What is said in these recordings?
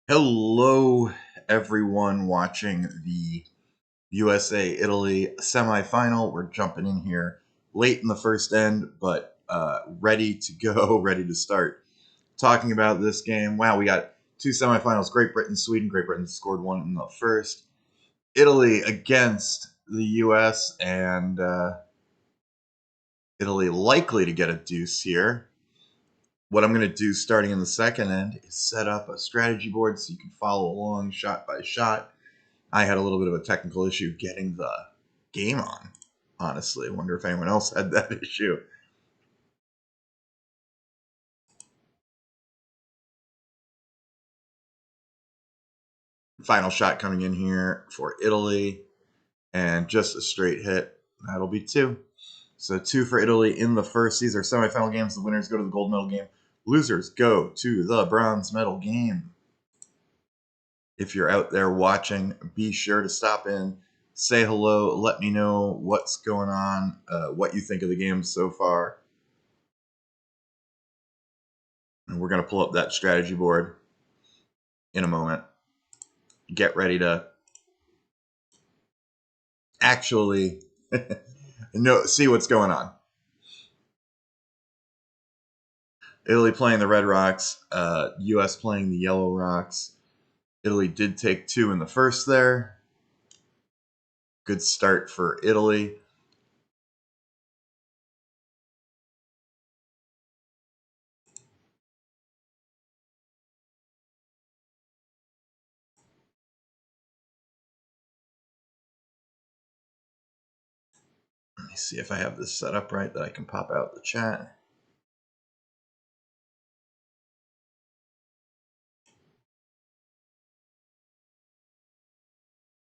Hello, everyone watching the USA Italy semifinal. We're jumping in here late in the first end, but ready to go, ready to start talking about this game. Wow, we got two semifinals: Great Britain, Sweden. Great Britain scored one in the first. Italy against the US, and Italy likely to get a deuce here. What I'm going to do starting in the second end is set up a strategy board so you can follow along shot by shot. I had a little bit of a technical issue getting the game on, honestly. I wonder if anyone else had that issue. Final shot coming in here for Italy, and just a straight hit. That'll be two. So two for Italy in the first. These are semifinal games. The winners go to the gold medal game. Losers go to the bronze medal game. If you're out there watching, be sure to stop in, say hello, let me know what's going on, what you think of the game so far. And we're going to pull up that strategy board in a moment. Get ready to actually see what's going on. Italy playing the Red Rocks, US playing the Yellow Rocks. Italy did take two in the first there. Good start for Italy. Let me see if I have this set up right that I can pop out the chat.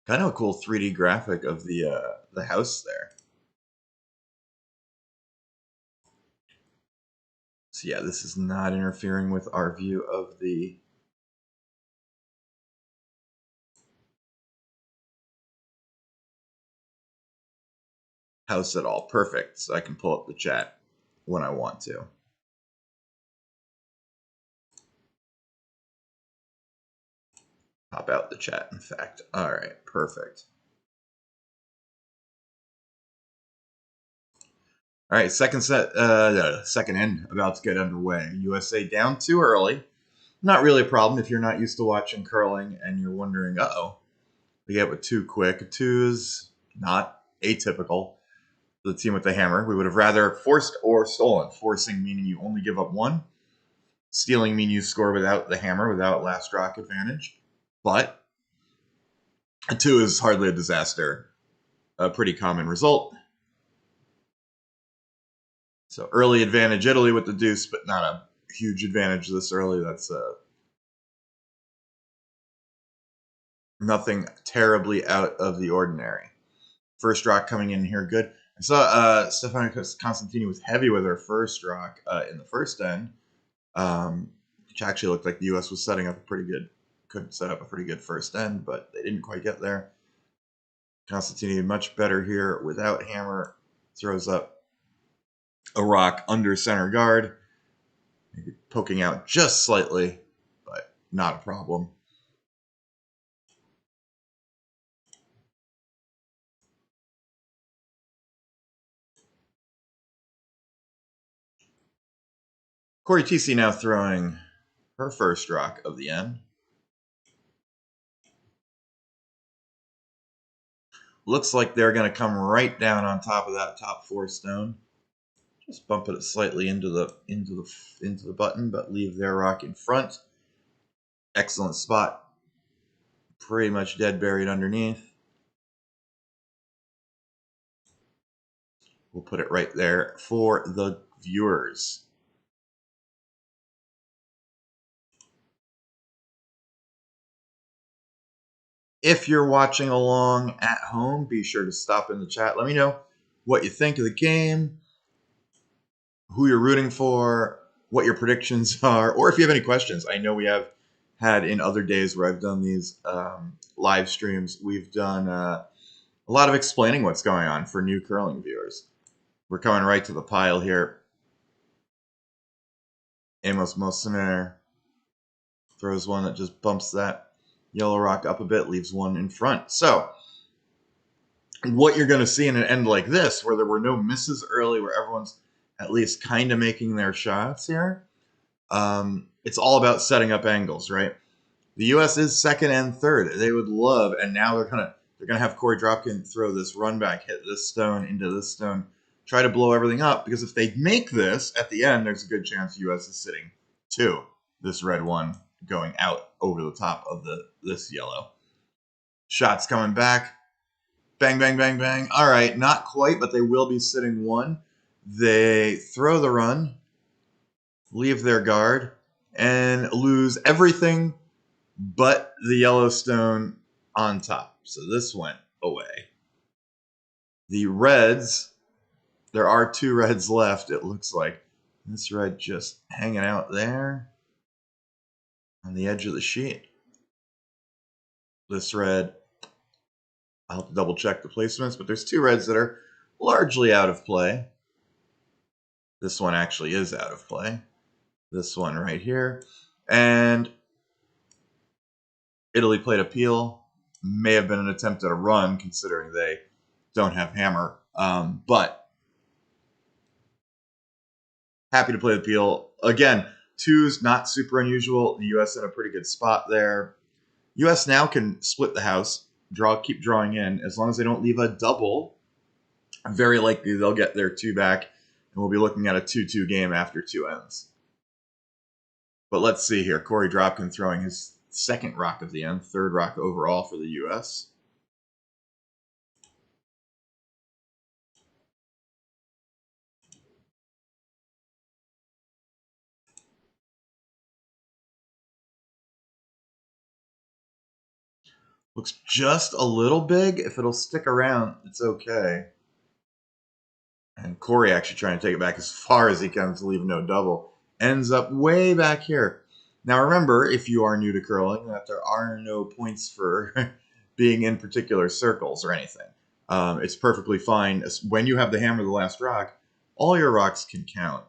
Kind of a cool 3D graphic of the house there. So yeah, this is not interfering with our view of the house at all. Perfect. So I can pull up the chat when I want to. Pop out the chat, in fact. All right, perfect. All right, second end about to get underway. USA down too early. Not really a problem if you're not used to watching curling and you're wondering, we get with two quick. Two is not atypical. The team with the hammer. We would have rather forced or stolen. Forcing meaning you only give up one. Stealing meaning you score without the hammer, without last rock advantage. But a two is hardly a disaster. A pretty common result. So early advantage Italy with the deuce, but not a huge advantage this early. That's nothing terribly out of the ordinary. First rock coming in here, good. I saw Stefano Constantini was heavy with her first rock in the first end, which actually looked like the U.S. was setting up could set up a pretty good first end, but they didn't quite get there. Constantini much better here without hammer, throws up a rock under center guard, maybe poking out just slightly, but not a problem. Corey Tisi now throwing her first rock of the end. Looks like they're going to come right down on top of that top four stone. Just bump it slightly into the button, but leave their rock in front. Excellent spot. Pretty much dead buried underneath. We'll put it right there for the viewers. If you're watching along at home, be sure to stop in the chat. Let me know what you think of the game, who you're rooting for, what your predictions are, or if you have any questions. I know we have had in other days where I've done these live streams, we've done a lot of explaining what's going on for new curling viewers. We're coming right to the pile here. Amos Mosner throws one that just bumps that yellow rock up a bit, leaves one in front. So what you're going to see in an end like this, where there were no misses early, where everyone's at least kind of making their shots here, it's all about setting up angles, right? The U.S. is second and third. They would love, and now they're gonna have Corey Dropkin throw this run back, hit this stone into this stone, try to blow everything up, because if they make this at the end, there's a good chance the U.S. is sitting 2. This red one going out over the top of this yellow. Shots coming back. Bang, bang, bang, bang. All right, not quite, but they will be sitting 1. They throw the run, leave their guard, and lose everything but the Yellowstone on top. So this went away. The reds, there are 2 reds left, it looks like. This red just hanging out there on the edge of the sheet. This red, I'll have to double check the placements, but there's 2 reds that are largely out of play. This one actually is out of play. This one right here. And Italy played a peel. May have been an attempt at a run, considering they don't have hammer. But happy to play the peel. Again, 2's not super unusual. The U.S. in a pretty good spot there. U.S. now can split the house, keep drawing in. As long as they don't leave a double, very likely they'll get their 2 back, and we'll be looking at a 2-2 game after 2 ends. But let's see here. Corey Dropkin throwing his 2nd rock of the end, 3rd rock overall for the U.S. Looks just a little big. If it'll stick around, it's okay. And Corey actually trying to take it back as far as he can to leave no double. Ends up way back here. Now remember, if you are new to curling, that there are no points for being in particular circles or anything. It's perfectly fine. When you have the hammer the last rock, all your rocks can count.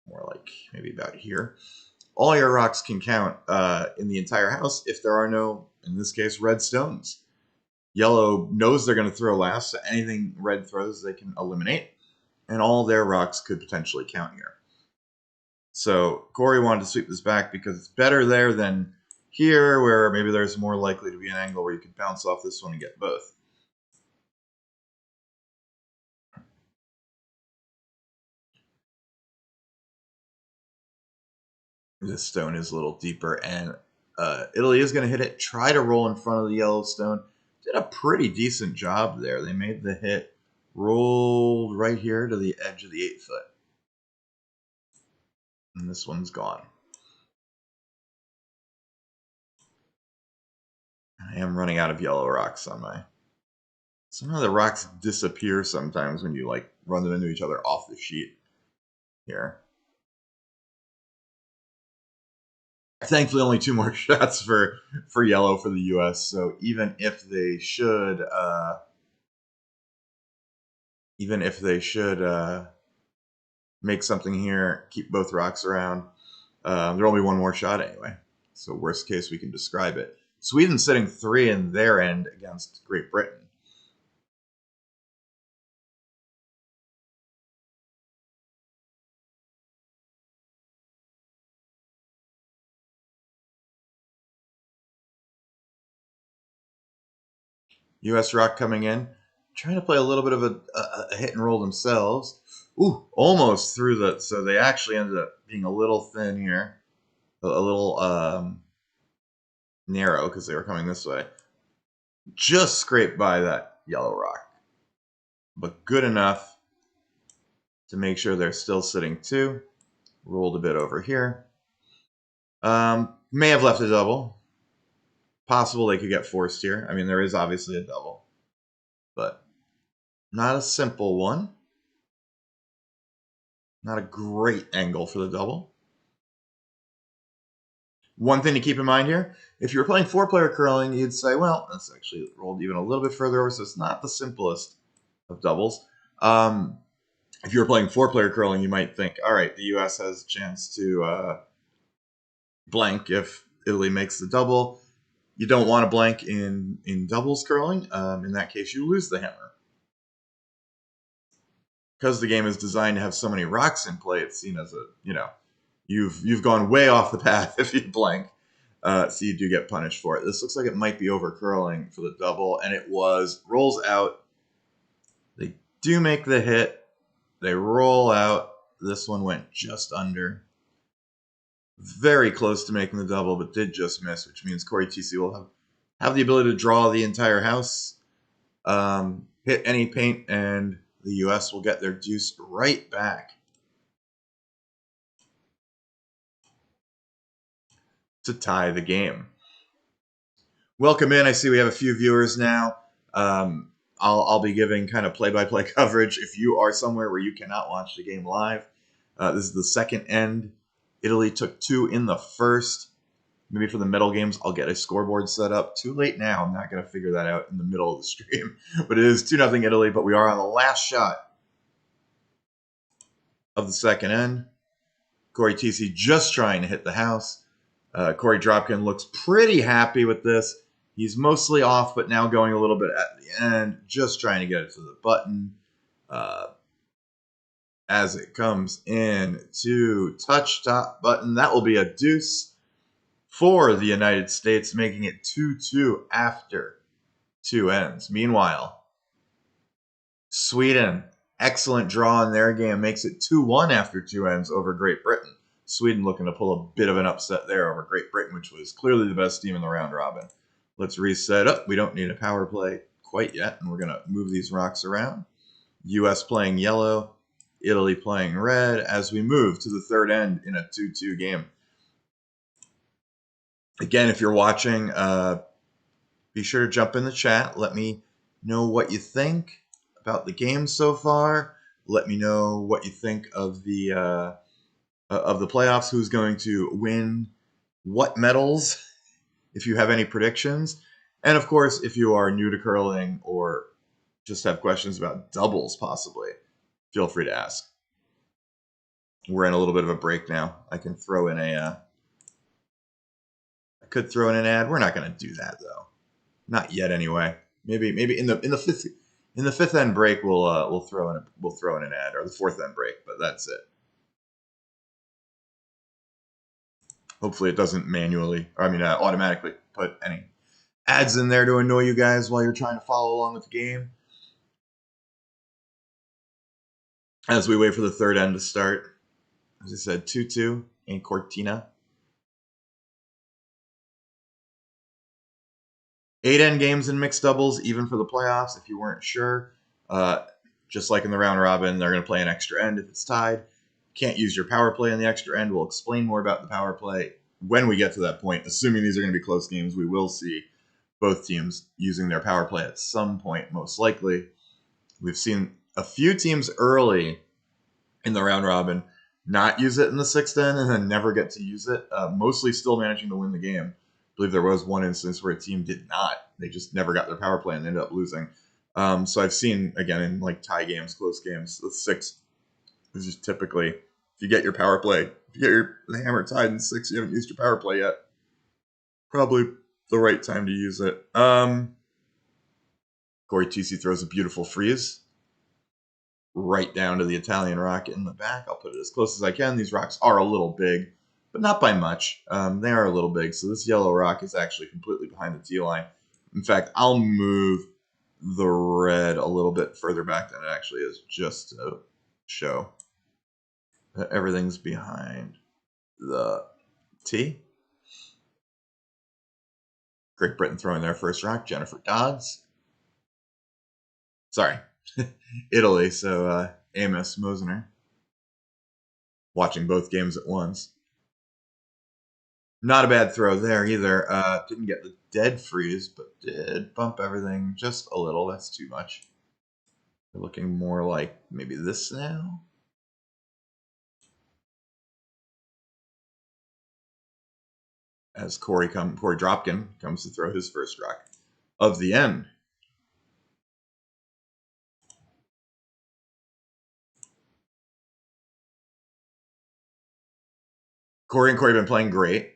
More like maybe about here. All your rocks can count in the entire house if there are no, in this case, red stones. Yellow knows they're going to throw last, so anything red throws they can eliminate, and all their rocks could potentially count here. So Corey wanted to sweep this back because it's better there than here, where maybe there's more likely to be an angle where you could bounce off this one and get both. This stone is a little deeper, and Italy is going to hit it, try to roll in front of the yellow stone. Did a pretty decent job there. They made the hit, rolled right here to the edge of the 8-foot. And this one's gone. I am running out of yellow rocks on my... Some of the rocks disappear sometimes when you like run them into each other off the sheet here. Thankfully, only 2 more shots for yellow for the U.S. So even if they should make something here, keep both rocks around, there'll be 1 more shot anyway. So worst case, we can describe it. Sweden sitting 3 in their end against Great Britain. U.S. rock coming in, trying to play a little bit of a hit and roll themselves. Ooh, almost through the... So they actually ended up being a little thin here. A little narrow because they were coming this way. Just scraped by that yellow rock. But good enough to make sure they're still sitting 2. Rolled a bit over here. May have left a double. Possible they could get forced here. I mean, there is obviously a double, but not a simple one. Not a great angle for the double. One thing to keep in mind here, if you were playing 4-player curling, you'd say, well, that's actually rolled even a little bit further over, so it's not the simplest of doubles. If you were playing 4-player curling, you might think, all right, the U.S. has a chance to blank if Italy makes the double. You don't want to blank in doubles curling. In that case, you lose the hammer. Because the game is designed to have so many rocks in play, it's seen as a, you've gone way off the path if you blank. So you do get punished for it. This looks like it might be over curling for the double, and it was. Rolls out. They do make the hit. They roll out. This one went just under. Very close to making the double, but did just miss, which means Corey TC will have the ability to draw the entire house, hit any paint, and the U.S. will get their deuce right back to tie the game. Welcome in. I see we have a few viewers now. I'll be giving kind of play-by-play coverage if you are somewhere where you cannot watch the game live. This is the second end. Italy took 2 in the first. Maybe for the medal games, I'll get a scoreboard set up. Too late now. I'm not going to figure that out in the middle of the stream. But it is 2-0 Italy, but we are on the last shot of the second end. Corey TC just trying to hit the house. Corey Dropkin looks pretty happy with this. He's mostly off, but now going a little bit at the end, just trying to get it to the button. As it comes in to touch top button, that will be a deuce for the United States, making it 2-2 after 2 ends. Meanwhile, Sweden, excellent draw in their game, makes it 2-1 after 2 ends over Great Britain. Sweden looking to pull a bit of an upset there over Great Britain, which was clearly the best team in the round robin. Let's reset up. We don't need a power play quite yet, and we're going to move these rocks around. U.S. playing yellow, Italy playing red as we move to the third end in a 2-2 game. Again, if you're watching, be sure to jump in the chat. Let me know what you think about the game so far. Let me know what you think of the playoffs. Who's going to win what medals? If you have any predictions, and of course, if you are new to curling or just have questions about doubles, possibly, feel free to ask. We're in a little bit of a break now. I can throw in I could throw in an ad. We're not going to do that though. Not yet, anyway. Maybe in the fifth end break we'll throw in an ad, or the fourth end break. But that's it. Hopefully, it doesn't automatically put any ads in there to annoy you guys while you're trying to follow along with the game. As we wait for the third end to start, as I said, 2-2 in Cortina. 8 end games in mixed doubles, even for the playoffs, if you weren't sure. Just like in the round robin, they're going to play an extra end if it's tied. Can't use your power play in the extra end. We'll explain more about the power play when we get to that point. Assuming these are going to be close games, we will see both teams using their power play at some point, most likely. We've seen a few teams early in the round robin not use it in the sixth end and then never get to use it, mostly still managing to win the game. I believe there was one instance where a team did not. They just never got their power play and ended up losing. So I've seen, again, in like tie games, close games, the sixth is just typically, if you get your power play, if you get the hammer tied in 6, you haven't used your power play yet, probably the right time to use it. Corey TC throws a beautiful freeze right down to the Italian rock in the back. I'll put it as close as I can. These rocks are a little big, but not by much. They are a little big, so this yellow rock is actually completely behind the tee line. In fact, I'll move the red a little bit further back than it actually is, just to show that everything's behind the tee. Great Britain throwing their first rock. Jennifer Dodds. Sorry, Italy. So Amos Mosener. Watching both games at once. Not a bad throw there either. Didn't get the dead freeze, but did bump everything just a little. That's too much. They're looking more like maybe this now. As Corey Dropkin comes to throw his first rock of the end. Corey and Corey have been playing great.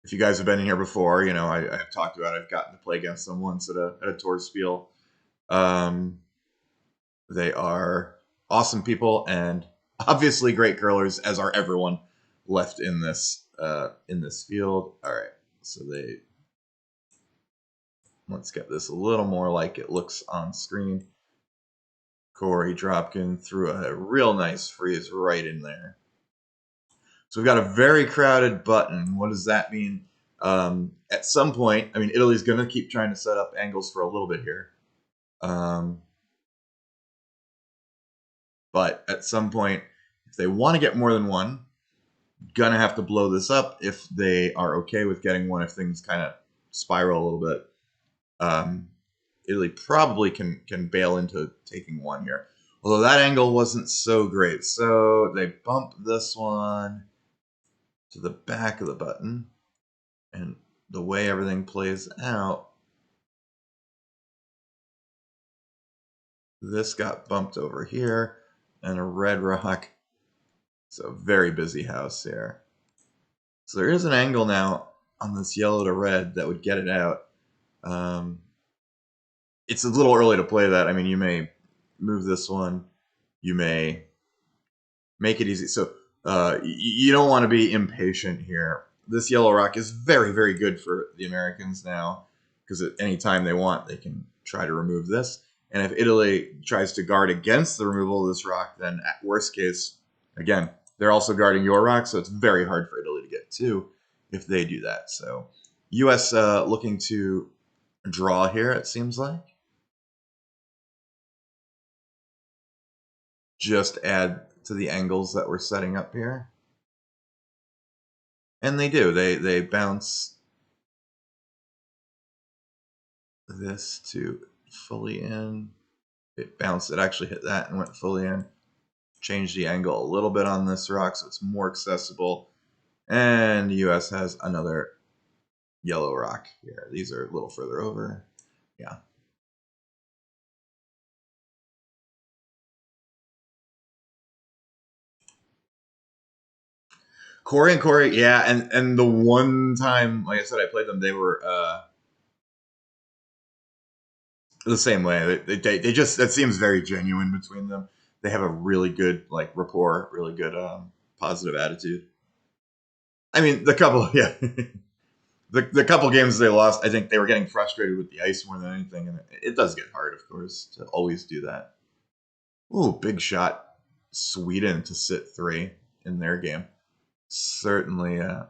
if you guys have been in here before, I've talked about I've gotten to play against them once at a tour spiel. They are awesome people and obviously great curlers, as are everyone left in this field. All right, so let's get this a little more like it looks on screen. Corey Dropkin threw a real nice freeze right in there. So we've got a very crowded button. What does that mean? At some point, I mean, Italy's going to keep trying to set up angles for a little bit here. But at some point, if they want to get more than one, gonna have to blow this up if they are okay with getting one if things kind of spiral a little bit. Italy probably can bail into taking one here. Although that angle wasn't so great. So they bump this one to the back of the button. And the way everything plays out, this got bumped over here. And a red rock. It's a very busy house here. So there is an angle now on this yellow to red that would get it out. It's a little early to play that. I mean, you may move this one. You may make it easy. So you don't want to be impatient here. This yellow rock is very, very good for the Americans now because at any time they want, they can try to remove this. And if Italy tries to guard against the removal of this rock, then at worst case, again, they're also guarding your rock, so it's very hard for Italy to get to if they do that. So U.S. Looking to draw here, it seems like. Just add to the angles that we're setting up here. And they do. They bounce this to fully in. It bounced. It actually hit that and went fully in. Change the angle a little bit on this rock so it's more accessible. And the U.S. has another yellow rock here. These are a little further over. Yeah. Corey, yeah, and the one time, like I said, I played them, they were the same way. They just, that seems very genuine between them. They have a really good like rapport, really good positive attitude. I mean, the couple, yeah, the couple games they lost, I think they were getting frustrated with the ice more than anything, and it does get hard, of course, to always do that. Ooh, big shot, Sweden to sit 3 in their game. Certainly, I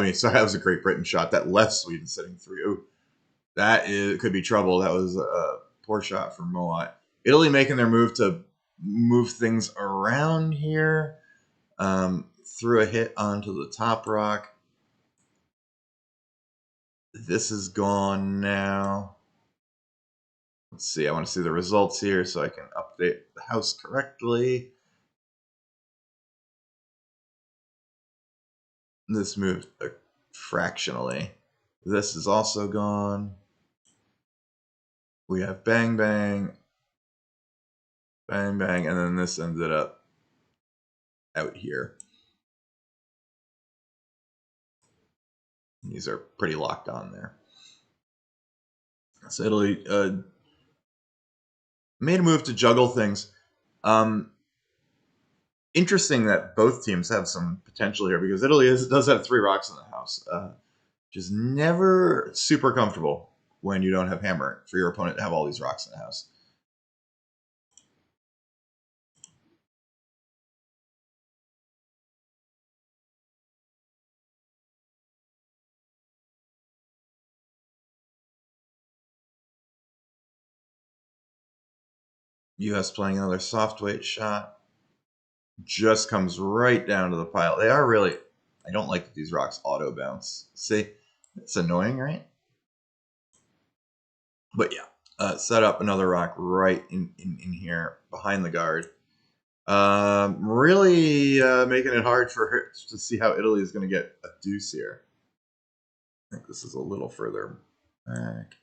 mean, so that was a Great Britain shot that left Sweden sitting 3. Ooh, could be trouble. That was a poor shot from Moat. Italy making their move to move things around here. Threw a hit onto the top rock. This is gone now. Let's see. I want to see the results here so I can update the house correctly. This moved fractionally. This is also gone. We have bang, bang, bang, bang, and then this ended up out here. These are pretty locked on there. So Italy made a move to juggle things. Interesting that both teams have some potential here because Italy does have 3 rocks in the house, which is never super comfortable when you don't have hammer for your opponent to have all these rocks in the house. U.S. playing another soft weight shot. Just comes right down to the pile. They are really... I don't like that these rocks auto bounce. See? It's annoying, right? But yeah. Set up another rock right in here behind the guard. Really making it hard for her to see how Italy is going to get a deuce here. I think this is a little further back.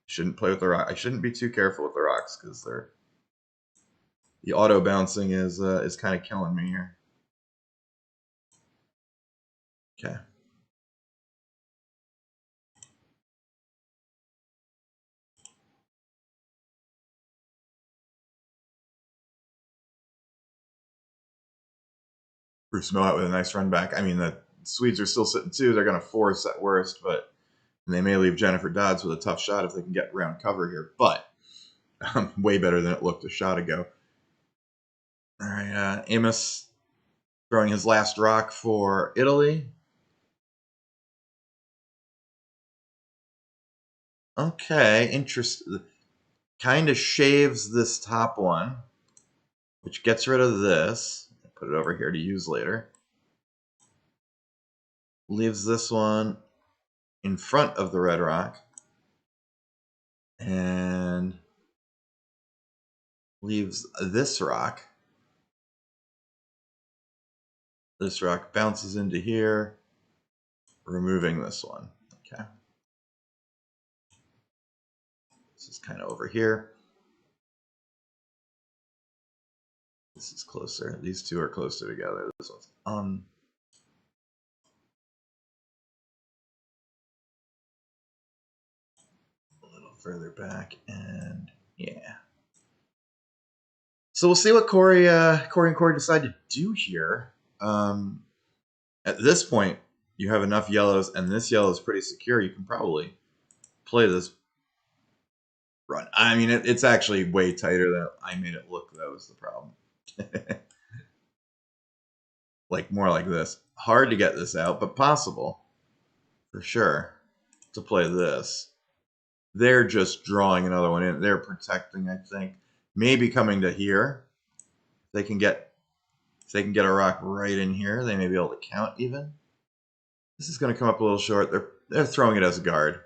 Shouldn't play with the rock. I shouldn't be too careful with the rocks because the auto bouncing is kind of killing me here. Okay. Bruce Millet with a nice run back. I mean, the Swedes are still sitting 2. They're going to force at worst, but they may leave Jennifer Dodds with a tough shot if they can get round cover here. But way better than it looked a shot ago. All right, Amos throwing his last rock for Italy. Okay, interesting. Kind of shaves this top one, which gets rid of this. Put it over here to use later. Leaves this one in front of the red rock. And leaves this rock. This rock bounces into here, removing this one. Okay. This is kind of over here. This is closer. These two are closer together. This one's on. A little further back, and yeah. So we'll see what Corey and Corey decide to do here. At this point, you have enough yellows, and this yellow is pretty secure. You can probably play this run. I mean, it's actually way tighter than I made it look. That was the problem. Like more like this. Hard to get this out, but possible for sure to play this. They're just drawing another one in. They're protecting, I think. Maybe coming to here. If they can get a rock right in here, they may be able to count even. This is going to come up a little short. They're throwing it as a guard.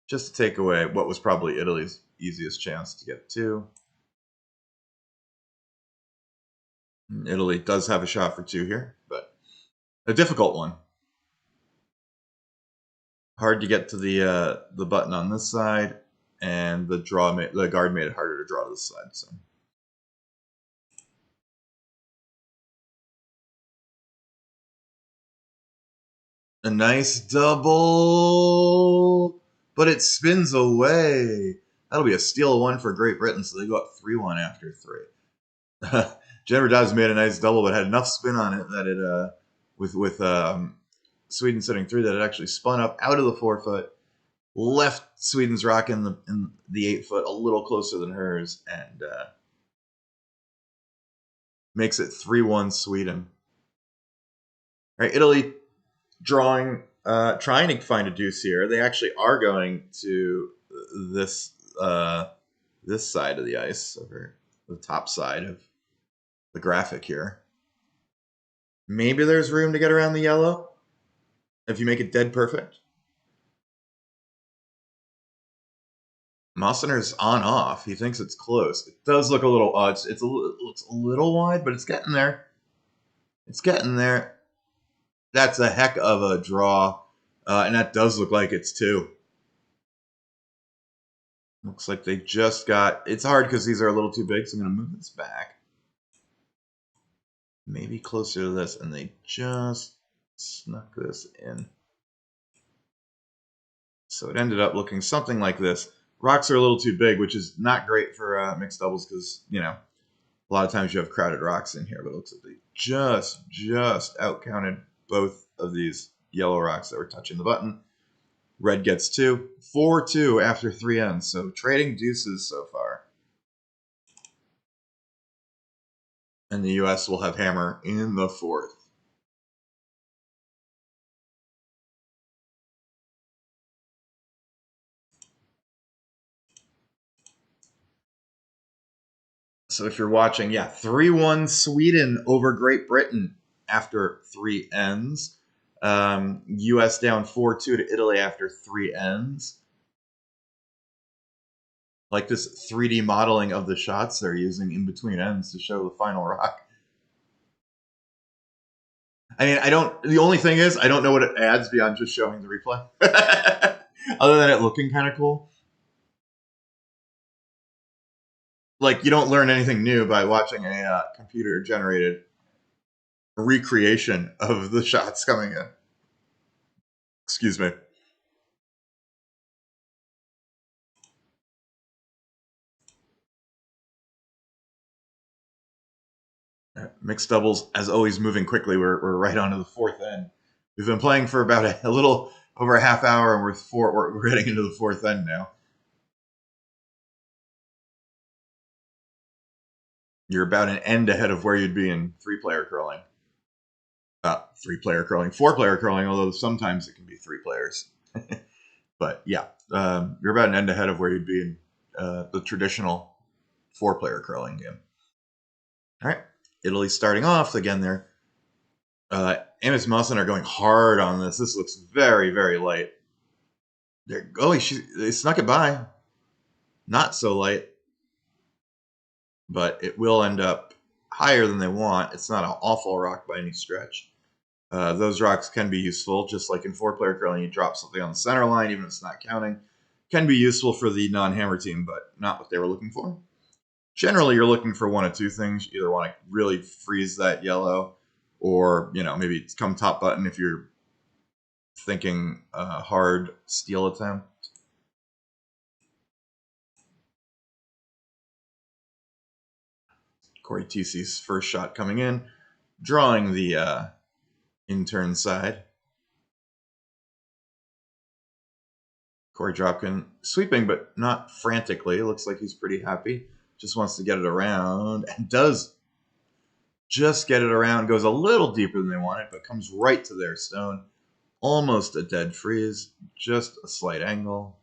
Just to take away what was probably Italy's easiest chance to get 2. Italy does have a shot for 2 here, but a difficult one. Hard to get to the button on this side, and the guard made it harder to draw to this side. So. A nice double, but it spins away. That'll be a steal 1 for Great Britain, so they go up 3-1 after 3. Jennifer Dodds made a nice double, but had enough spin on it that it, with Sweden sitting 3, that it actually spun up out of the 4-foot, left Sweden's rock in the 8-foot a little closer than hers, and makes it 3-1 Sweden. All right, Italy trying to find a deuce here. They actually are going to this this side of the ice, over the top side of the graphic here. Maybe there's room to get around the yellow if you make it dead perfect. Mossener's on off. He thinks it's close. It does look a little odd. It's a little wide, but it's getting there. It's getting there. That's a heck of a draw, and that does look like it's 2. Looks like they just got. It's hard because these are a little too big, so I'm going to move this back. Maybe closer to this, and they just snuck this in. So it ended up looking something like this. Rocks are a little too big, which is not great for mixed doubles because, you know, a lot of times you have crowded rocks in here, but it looks like they just outcounted both of these yellow rocks that were touching the button. Red gets 2. 4-2 after 3 ends, so trading deuces so far. And the U.S. will have hammer in the 4th. So if you're watching, yeah, 3-1 Sweden over Great Britain after 3 ends. U.S. down 4-2 to Italy after 3 ends. Like this 3D modeling of the shots they're using in between ends to show the final rock. I mean, the only thing is, I don't know what it adds beyond just showing the replay. Other than it looking kind of cool. Like, you don't learn anything new by watching a computer-generated recreation of the shots coming in. Excuse me. Mixed doubles, as always, moving quickly. We're right onto the fourth end. We've been playing for about a little over a half hour, and we're heading into the fourth end now. You're about an end ahead of where you'd be in three-player curling. Three-player curling, four-player curling, although sometimes it can be three players. But yeah, you're about an end ahead of where you'd be in the traditional four-player curling game. All right, Italy starting off again. There, Amos Musson are going hard on this. This looks very, very light. They snuck it by. Not so light, but it will end up higher than they want. It's not an awful rock by any stretch. Those rocks can be useful, just like in four-player curling, you drop something on the center line, even if it's not counting. Can be useful for the non-hammer team, but not what they were looking for. Generally, you're looking for one of two things. You either want to really freeze that yellow, or maybe come top button if you're thinking hard steal attempt. Corey Tisi's first shot coming in, drawing the in-turn side. Corey Dropkin sweeping, but not frantically. It looks like he's pretty happy. Just wants to get it around, and does just get it around. Goes a little deeper than they wanted, but comes right to their stone. Almost a dead freeze, just a slight angle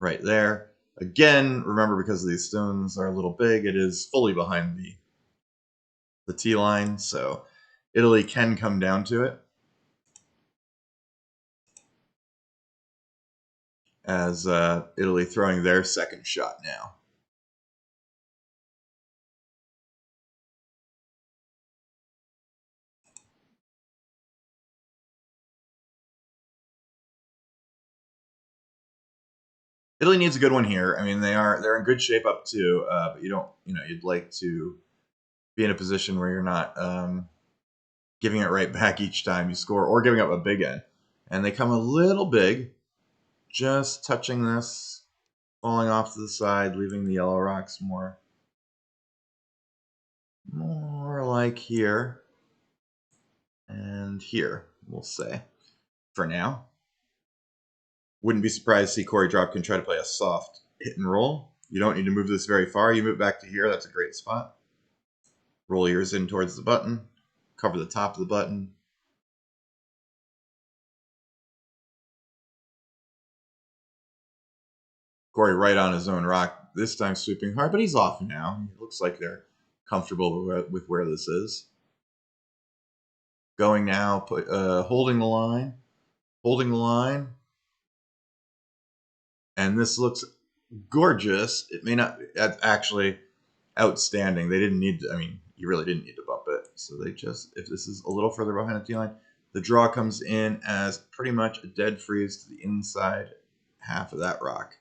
right there. Again, remember, because these stones are a little big, it is fully behind the tee line, so Italy can come down to it. As Italy throwing their second shot now. Italy needs a good one here. I mean, they're in good shape up two, but you'd like to be in a position where you're not giving it right back each time you score, or giving up a big end. And they come a little big, just touching this, falling off to the side, leaving the yellow rocks more like here and here, we'll say, for now. Wouldn't be surprised to see Corey Dropkin try to play a soft hit and roll. You don't need to move this very far. You move back to here. That's a great spot. Roll yours in towards the button. Cover the top of the button. Corey right on his own rock. This time sweeping hard, but he's off now. It looks like they're comfortable with where this is. Going now, holding the line. Holding the line. And this looks gorgeous. It may not, actually outstanding. They didn't need to, you really didn't need to bump it. So they just, if this is a little further behind the tee line, the draw comes in as pretty much a dead freeze to the inside half of that rock.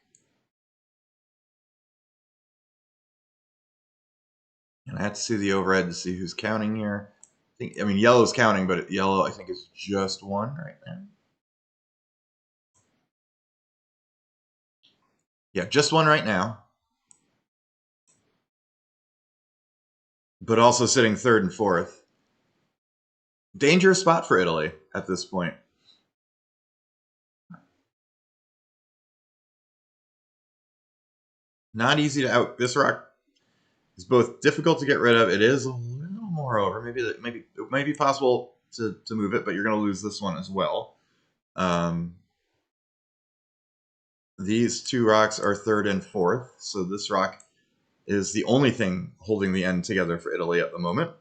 And I have to see the overhead to see who's counting here. Yellow's counting, but yellow, I think, is just one right now. Yeah, just one right now. But also sitting third and fourth. Dangerous spot for Italy at this point. Not easy to out. This rock is both difficult to get rid of. It is a little more over. Maybe it might be possible to move it, but you're going to lose this one as well. These two rocks are third and fourth, so this rock is the only thing holding the end together for Italy at the moment.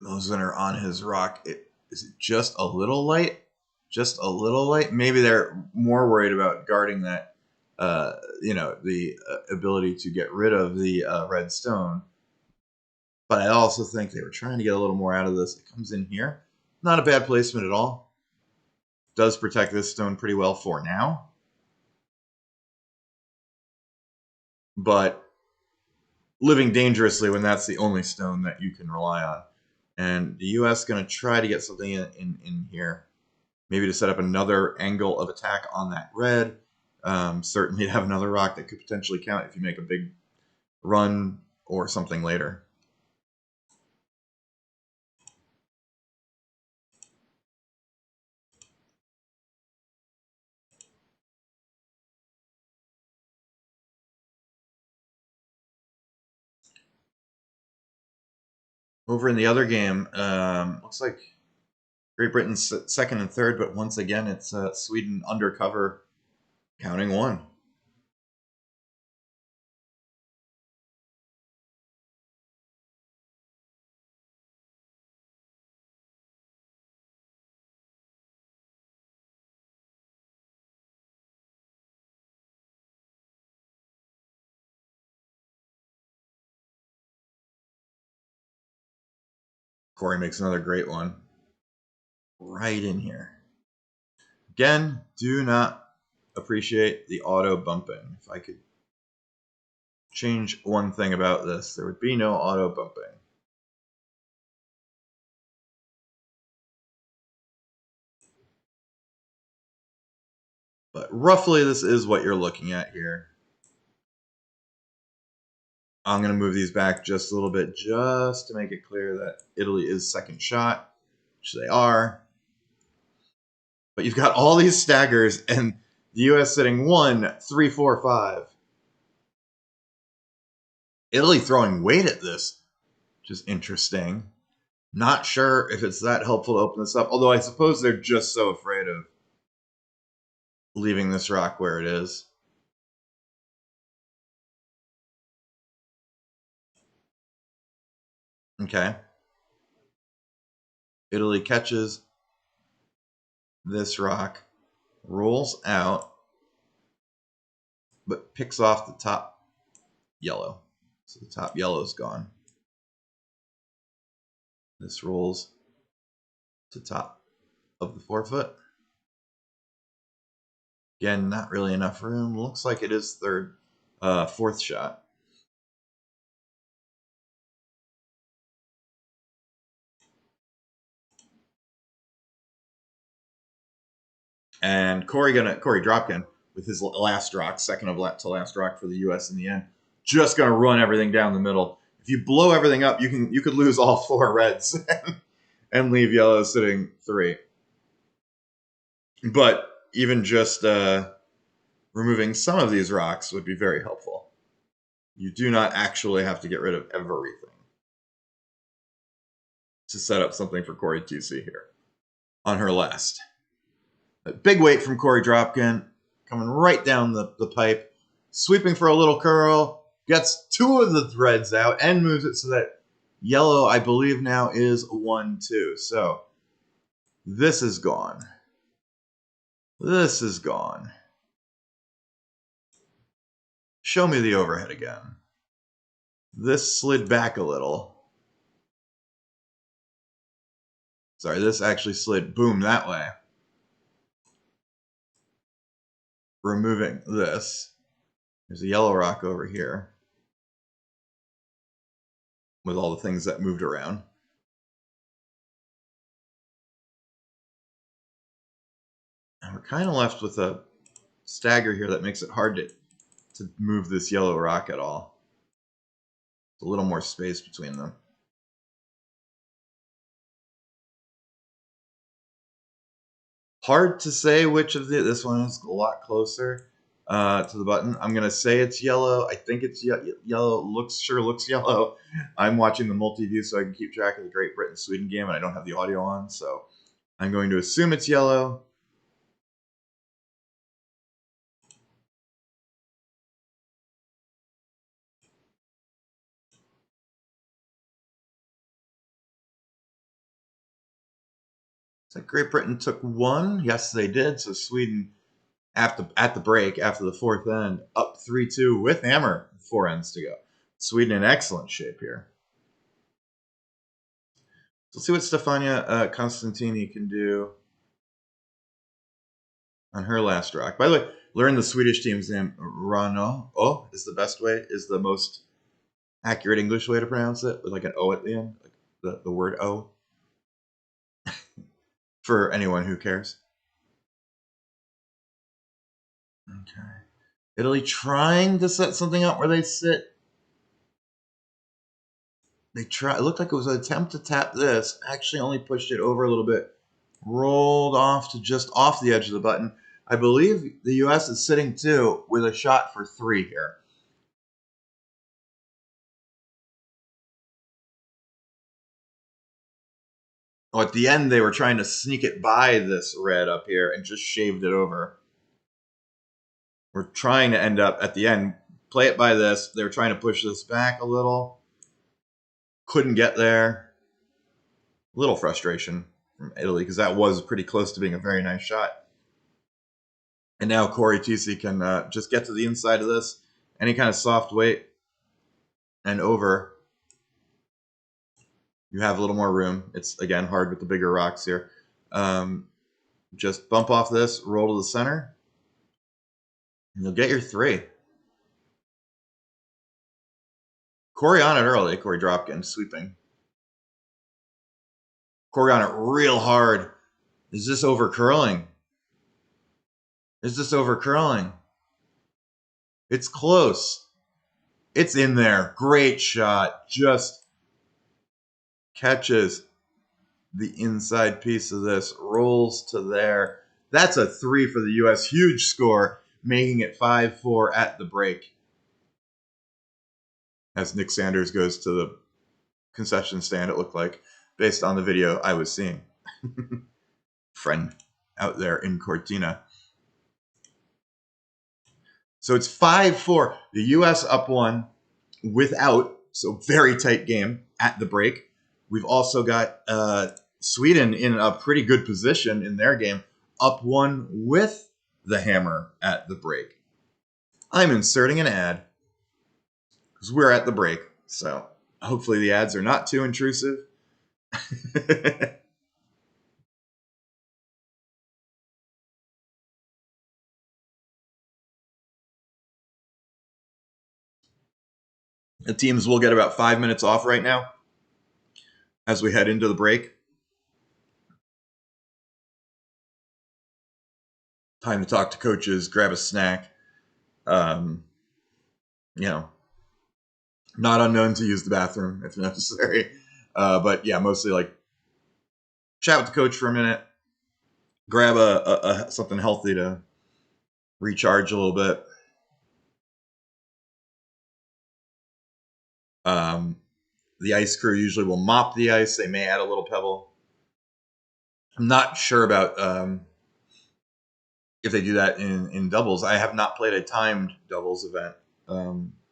Mosener on his rock. Is it just a little light? Just a little light? Maybe they're more worried about guarding that, the ability to get rid of the red stone. But I also think they were trying to get a little more out of this. It comes in here. Not a bad placement at all. Does protect this stone pretty well for now. but living dangerously when that's the only stone that you can rely on. And the U.S. going to try to get something in here, maybe to set up another angle of attack on that red. Certainly have another rock that could potentially count if you make a big run or something later. Over in the other game, looks like Great Britain's second and third, but once again, it's Sweden undercover, counting one. Corey makes another great one. Right in here. Again, do not appreciate the auto bumping. If I could change one thing about this, there would be no auto bumping. But roughly, this is what you're looking at here. I'm going to move these back just a little bit just to make it clear that Italy is second shot, which they are. But you've got all these staggers and the U.S. sitting 1, 3, 4, 5. Italy throwing weight at this, which is interesting. Not sure if it's that helpful to open this up, although I suppose they're just so afraid of leaving this rock where it is. Okay. Italy catches this rock, rolls out, but picks off the top yellow. So the top yellow is gone. This rolls to top of the forefoot. Again, not really enough room. Looks like it is fourth shot. And Corey Dropkin with his last rock, second to last rock for the U.S. in the end, just gonna run everything down the middle. If you blow everything up, you could lose all 4 reds and leave yellow sitting 3. But even just removing some of these rocks would be very helpful. You do not actually have to get rid of everything to set up something for Corey TC here on her last. A big weight from Corey Dropkin, coming right down the pipe, sweeping for a little curl, gets 2 of the threads out, and moves it so that yellow, I believe now, is 1-2. So this is gone. This is gone. Show me the overhead again. This slid back a little. Sorry, this actually slid, boom, that way. Removing this. There's a yellow rock over here with all the things that moved around. And we're kind of left with a stagger here that makes it hard to move this yellow rock at all. There's a little more space between them. Hard to say which of this one is a lot closer to the button. I'm gonna say it's yellow. I think it's yellow. Sure looks yellow. I'm watching the multi-view so I can keep track of the Great Britain Sweden game, and I don't have the audio on, so I'm going to assume it's yellow. So Great Britain took 1. Yes, they did. So Sweden, at the break, after the 4th end, up 3-2 with hammer, 4 ends to go. Sweden in excellent shape here. So let's see what Stefania Constantini can do on her last rock. By the way, Learn the Swedish team's name. Rano. Oh, is the best way, is the most accurate English way to pronounce it, with like an O at the end, like the word O, for anyone who cares. Okay. Italy trying to set something up where they sit. They try. It looked like it was an attempt to tap this. Actually, only pushed it over a little bit. Rolled off to just off the edge of the button. I believe the U.S. is sitting 2 with a shot for 3 here. Oh, at the end, they were trying to sneak it by this red up here and just shaved it over. We're trying to end up at the end, play it by this. They were trying to push this back a little. Couldn't get there. A little frustration from Italy, because that was pretty close to being a very nice shot. And now Corey Tisi can just get to the inside of this. Any kind of soft weight and over. You have a little more room. It's, again, hard with the bigger rocks here. Just bump off this, roll to the center, and you'll get your 3. Corey on it early. Corey Dropkin sweeping. Corey on it real hard. Is this over curling? Is this over curling? It's close. It's in there. Great shot. Just catches the inside piece of this. Rolls to there. That's a 3 for the U.S. Huge score, making it 5-4 at the break. As Nick Sanders goes to the concession stand, it looked like, based on the video I was seeing. Friend out there in Cortina. So it's 5-4. The U.S. up 1 without, so very tight game at the break. We've also got Sweden in a pretty good position in their game, up 1 with the hammer at the break. I'm inserting an ad because we're at the break, so hopefully the ads are not too intrusive. The teams will get about 5 minutes off right now as we head into the break. Time to talk to coaches, grab a snack. Not unknown to use the bathroom if necessary. But yeah, mostly like chat with the coach for a minute, grab a something healthy to recharge a little bit. The ice crew usually will mop the ice. They may add a little pebble. I'm not sure about if they do that in doubles. I have not played a timed doubles event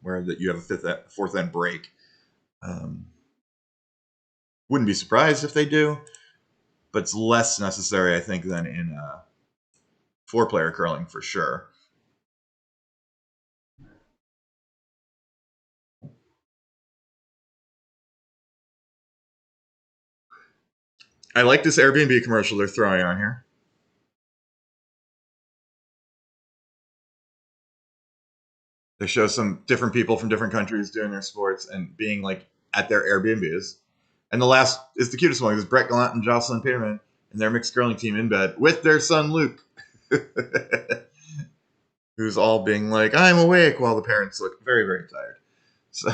where that you have a fourth end break. Wouldn't be surprised if they do, but it's less necessary, I think, than in 4-player curling for sure. I like this Airbnb commercial they're throwing on here. They show some different people from different countries doing their sports and being like at their Airbnbs. And the last is the cutest one, because Brett Gallant and Jocelyn Peterman and their mixed curling team in bed with their son Luke, who's all being like, "I'm awake," while the parents look very, very tired. So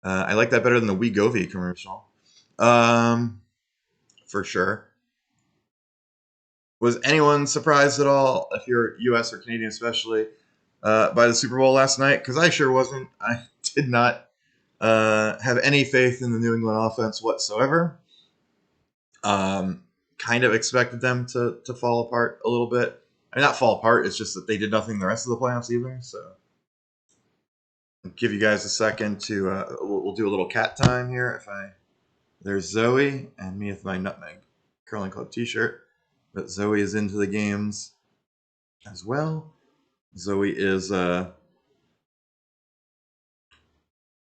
I like that better than the Wegovy commercial, for sure. Was anyone surprised at all, if you're U.S. or Canadian especially, by the Super Bowl last night? Because I sure wasn't. I did not have any faith in the New England offense whatsoever. Kind of expected them to fall apart a little bit. I mean, not fall apart. It's just that they did nothing the rest of the playoffs either. So I'll give you guys a second to. We'll do a little cat time here. There's Zoe and me with my Nutmeg Curling Club T-shirt. But Zoe is into the games as well. Zoe is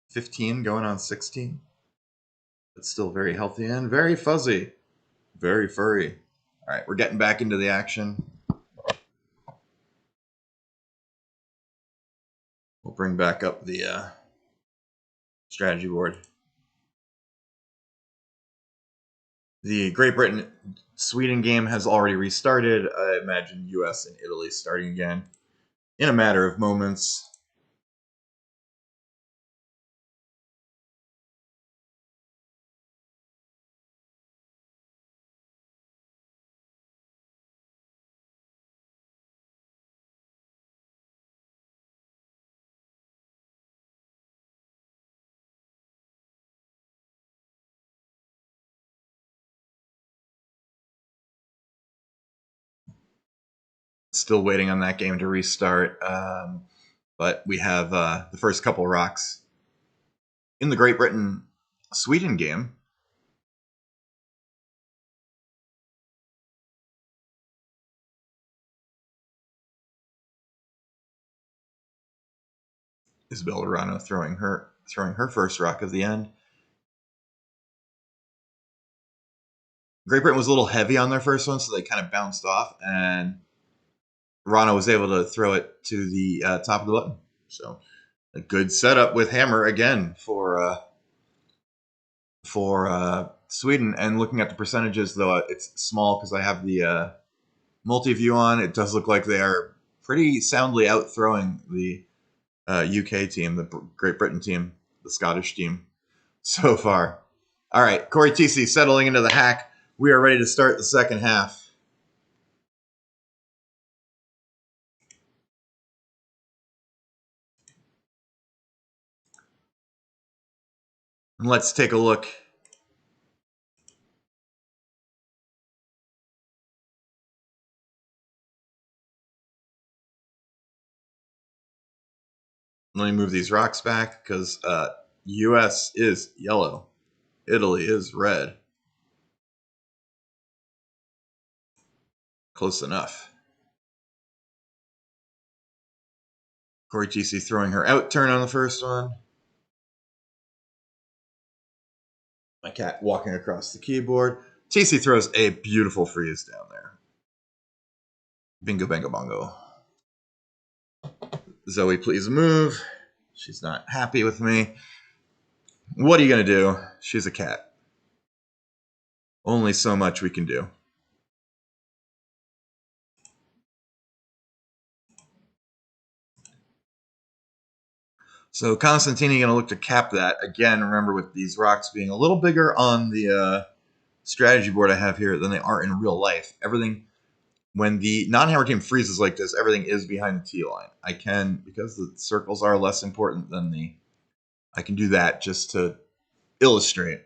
15 going on 16. But still very healthy and very fuzzy. Very furry. All right, we're getting back into the action. bring back up the strategy board. The Great Britain-Sweden game has already restarted. I imagine US and Italy starting again in a matter of moments. Still waiting on that game to restart. But we have the first couple rocks in the Great Britain-Sweden game. Isabella Rano throwing her first rock of the end. Great Britain was a little heavy on their first one, so they kind of bounced off, and Rano was able to throw it to the top of the button. So a good setup with hammer again for Sweden. And looking at the percentages, though it's small because I have the multi-view on, it does look like they are pretty soundly out throwing the UK team, the Great Britain team, the Scottish team so far. All right, Corey TC settling into the hack. We are ready to start the second half. And let's take a look. Let me move these rocks back because US is yellow. Italy is red. Close enough. Corey TC throwing her out turn on the first one. My cat walking across the keyboard. TC throws a beautiful freeze down there. Bingo, bango, bongo. Zoe, please move. She's not happy with me. What are you going to do? She's a cat. Only so much we can do. So Constantini going to look to cap that. Again, remember with these rocks being a little bigger on the strategy board I have here than they are in real life. Everything, when the non-hammer team freezes like this, everything is behind the T line. I can, because the circles are less important than I can do that just to illustrate.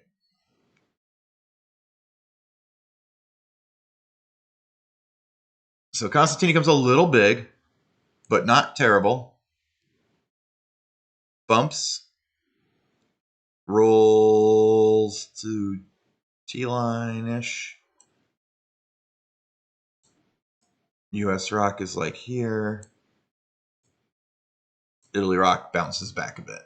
So Constantini comes a little big, but not terrible. Bumps, rolls to T-line-ish. US rock is like here. Italy rock bounces back a bit.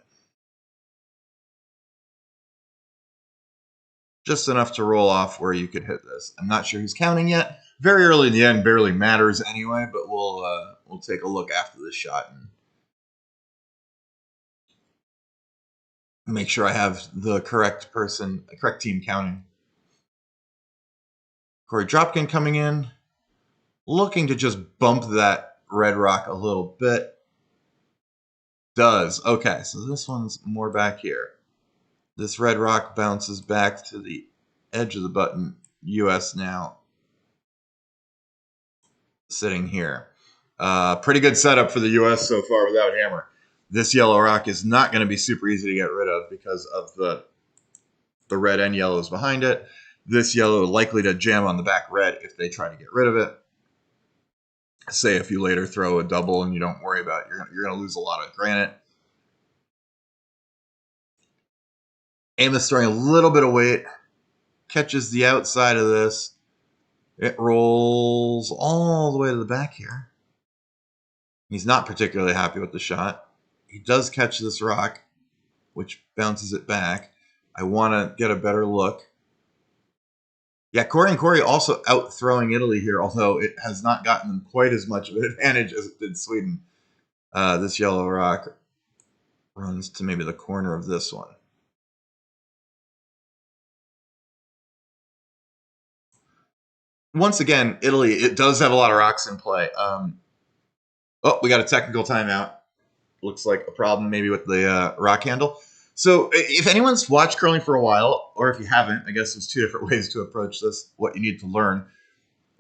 Just enough to roll off where you could hit this. I'm not sure who's counting yet. Very early in the end, barely matters anyway, but we'll take a look after this shot and make sure I have the correct team counting. Corey Dropkin coming in, looking to just bump that red rock a little bit. Does. Okay, so this one's more back here. This red rock bounces back to the edge of the button. US now sitting here. Pretty good setup for the US so far without hammer. This yellow rock is not going to be super easy to get rid of because of the red and yellows behind it. This yellow is likely to jam on the back red if they try to get rid of it. Say if you later throw a double and you don't worry about it, you're going to lose a lot of granite. Amos throwing a little bit of weight, catches the outside of this. It rolls all the way to the back here. He's not particularly happy with the shot. He does catch this rock, which bounces it back. I want to get a better look. Yeah, Corey and Corey also out throwing Italy here, although it has not gotten them quite as much of an advantage as it did Sweden. This yellow rock runs to maybe the corner of this one. Once again, Italy, it does have a lot of rocks in play. Oh, we got a technical timeout. Looks like a problem maybe with the rock handle. So if anyone's watched curling for a while, or if you haven't, I guess there's two different ways to approach this, what you need to learn.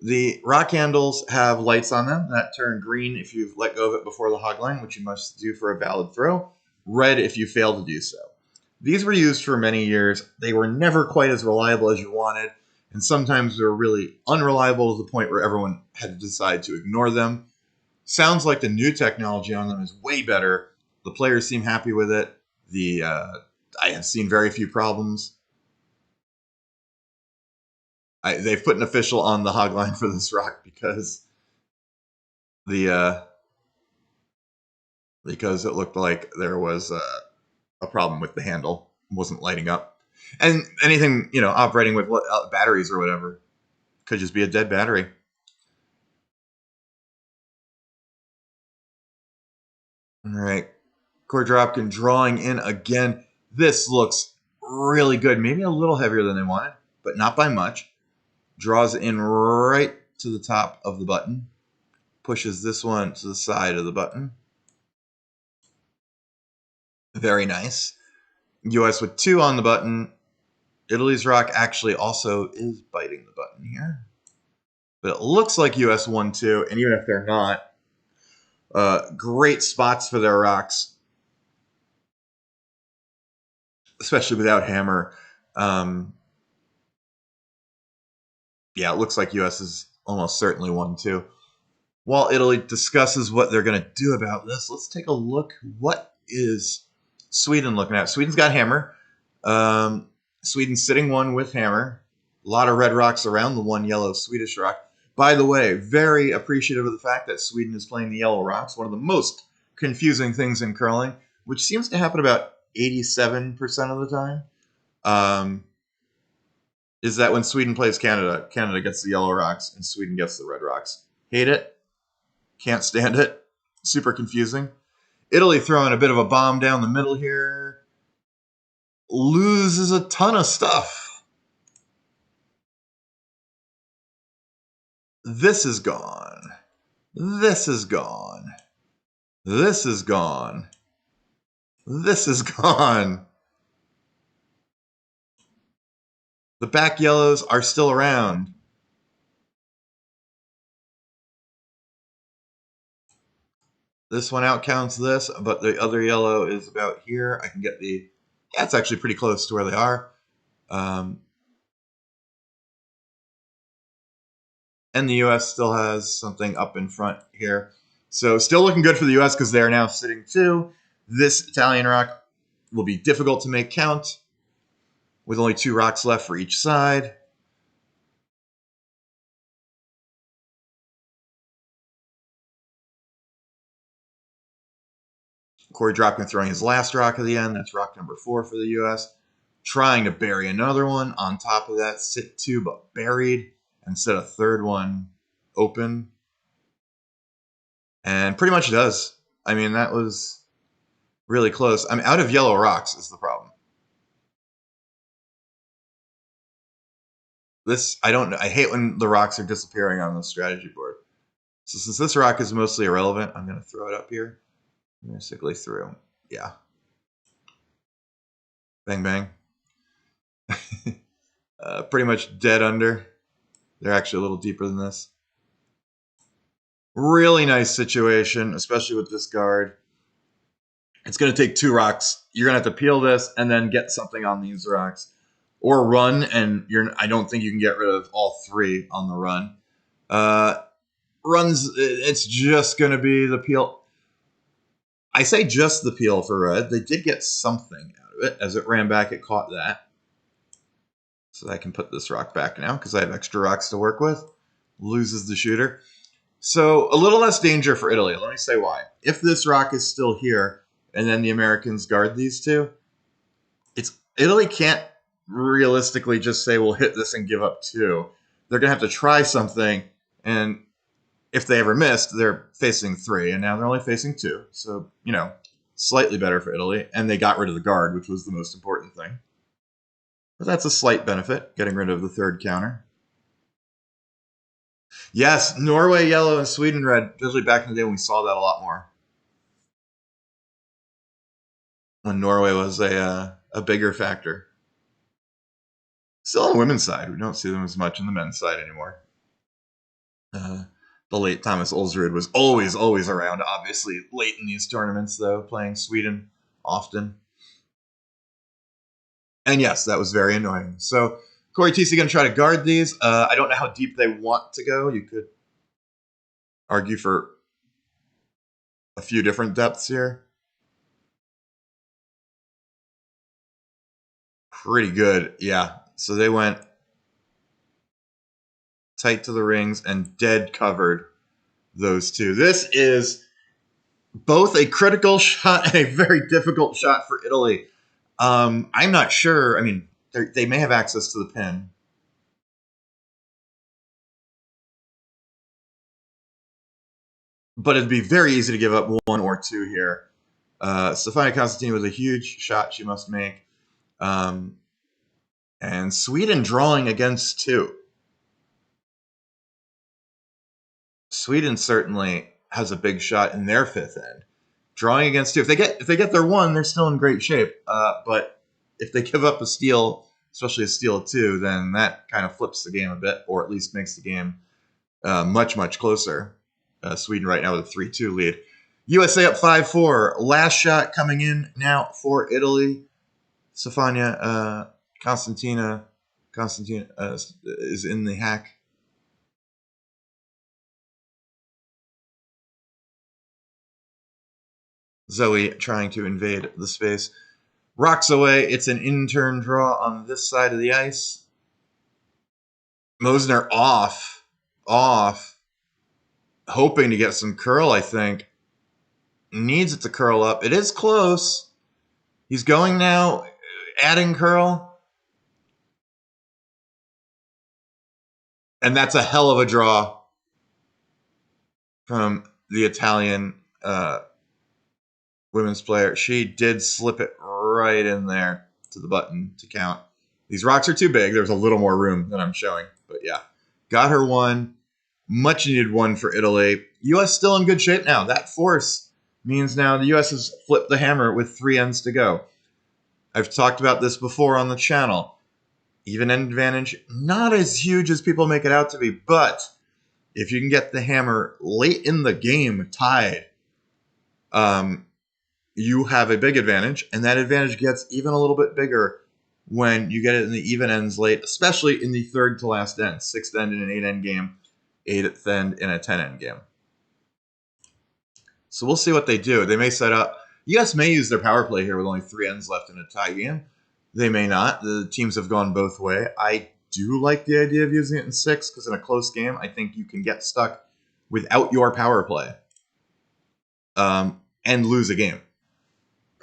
The rock handles have lights on them that turn green if you've let go of it before the hog line, which you must do for a valid throw, red if you fail to do so. These were used for many years. They were never quite as reliable as you wanted, and sometimes they were really unreliable to the point where everyone had to decide to ignore them. Sounds like the new technology on them is way better. The players seem happy with it. I have seen very few problems. They've put an official on the hog line for this rock because because it looked like there was a problem with the handle. It wasn't lighting up. And anything, operating with batteries or whatever could just be a dead battery. All right. Korydropkin drawing in again. This looks really good. Maybe a little heavier than they wanted, but not by much. Draws in right to the top of the button. Pushes this one to the side of the button. Very nice. US with 2 on the button. Italy's rock actually also is biting the button here. But it looks like US 1-2, and even if they're not, great spots for their rocks, especially without hammer. Yeah, it looks like US is almost certainly 1-2. While Italy discusses what they're going to do about this, let's take a look. What is Sweden looking at? Sweden's got hammer. Sweden's sitting 1 with hammer. A lot of red rocks around the 1 yellow Swedish rock. By the way, very appreciative of the fact that Sweden is playing the yellow rocks. One of the most confusing things in curling, which seems to happen about 87% of the time, is that when Sweden plays Canada, Canada gets the yellow rocks and Sweden gets the red rocks. Hate it. Can't stand it. Super confusing. Italy throwing a bit of a bomb down the middle here. Loses a ton of stuff. This is gone. This is gone. This is gone. This is gone. The back yellows are still around. This one outcounts this, but the other yellow is about here. I can get the... Yeah, it's actually pretty close to where they are. And the U.S. still has something up in front here. So still looking good for the U.S. because they are now sitting 2. This Italian rock will be difficult to make count with only 2 rocks left for each side. Korydropkin throwing his last rock at the end. That's rock number 4 for the U.S. Trying to bury another one on top of that. Sit 2, but buried. And set a third one open. And pretty much does. I mean, that was really close. I'm out of yellow rocks is the problem. I hate when the rocks are disappearing on the strategy board. So since this rock is mostly irrelevant, I'm going to throw it up here. Basically through. Yeah. Bang, bang. Pretty much dead under. They're actually a little deeper than this. Really nice situation, especially with this guard. It's going to take 2 rocks. You're going to have to peel this and then get something on these rocks. Or run, and I don't think you can get rid of all 3 on the run. Runs, it's just going to be the peel. I say just the peel for red. They did get something out of it. As it ran back, it caught that. So I can put this rock back now because I have extra rocks to work with. Loses the shooter. So a little less danger for Italy. Let me say why. If this rock is still here and then the Americans guard these 2, Italy can't realistically just say, we'll hit this and give up 2. They're going to have to try something, and if they ever missed, they're facing 3, and now they're only facing 2. So, slightly better for Italy, and they got rid of the guard, which was the most important thing. But that's a slight benefit, getting rid of the third counter. Yes, Norway yellow and Sweden red. Usually back in the day when we saw that a lot more. When Norway was a bigger factor. Still on the women's side, we don't see them as much on the men's side anymore. The late Thomas Ulsrud was always around, obviously late in these tournaments, though, playing Sweden often. And yes, that was very annoying. So Corey Teese going to try to guard these. I don't know how deep they want to go. You could argue for a few different depths here. Pretty good, yeah. So they went tight to the rings and dead covered those two. This is both a critical shot and a very difficult shot for Italy. I'm not sure. I mean, they may have access to the pin. But it'd be very easy to give up one or two here. Stefania Constantini was a huge shot she must make. And Sweden drawing against two. Sweden certainly has a big shot in their fifth end. Drawing against two. If they get their one, they're still in great shape. But if they give up a steal, especially a steal of two, then that kind of flips the game a bit, or at least makes the game much closer. Sweden right now with a 3-2 lead. USA up 5-4. Last shot coming in now for Italy. Stefania Constantina is in the hack. Zoe trying to invade the space. Rocks away. It's an in-turn draw on this side of the ice. Mosner off. Hoping to get some curl, I think. Needs it to curl up. It is close. He's going now, adding curl. And that's a hell of a draw from the Italian women's player. She did slip it right in there to the button to count. These rocks are too big. There's a little more room than I'm showing. But yeah, got her one. Much needed one for Italy. U.S. still in good shape now. That force means now the U.S. has flipped the hammer with 3 ends to go. I've talked about this before on the channel. Even end advantage, not as huge as people make it out to be, but if you can get the hammer late in the game tied, you have a big advantage, and that advantage gets even a little bit bigger when you get it in the even ends late, especially in the third to last end, 6th end in an 8-end game, 8th end in a 10-end game. So we'll see what they do. They may set up. US may use their power play here with only 3 ends left in a tie game. They may not. The teams have gone both way. I do like the idea of using it in 6 because in a close game, I think you can get stuck without your power play and lose a game.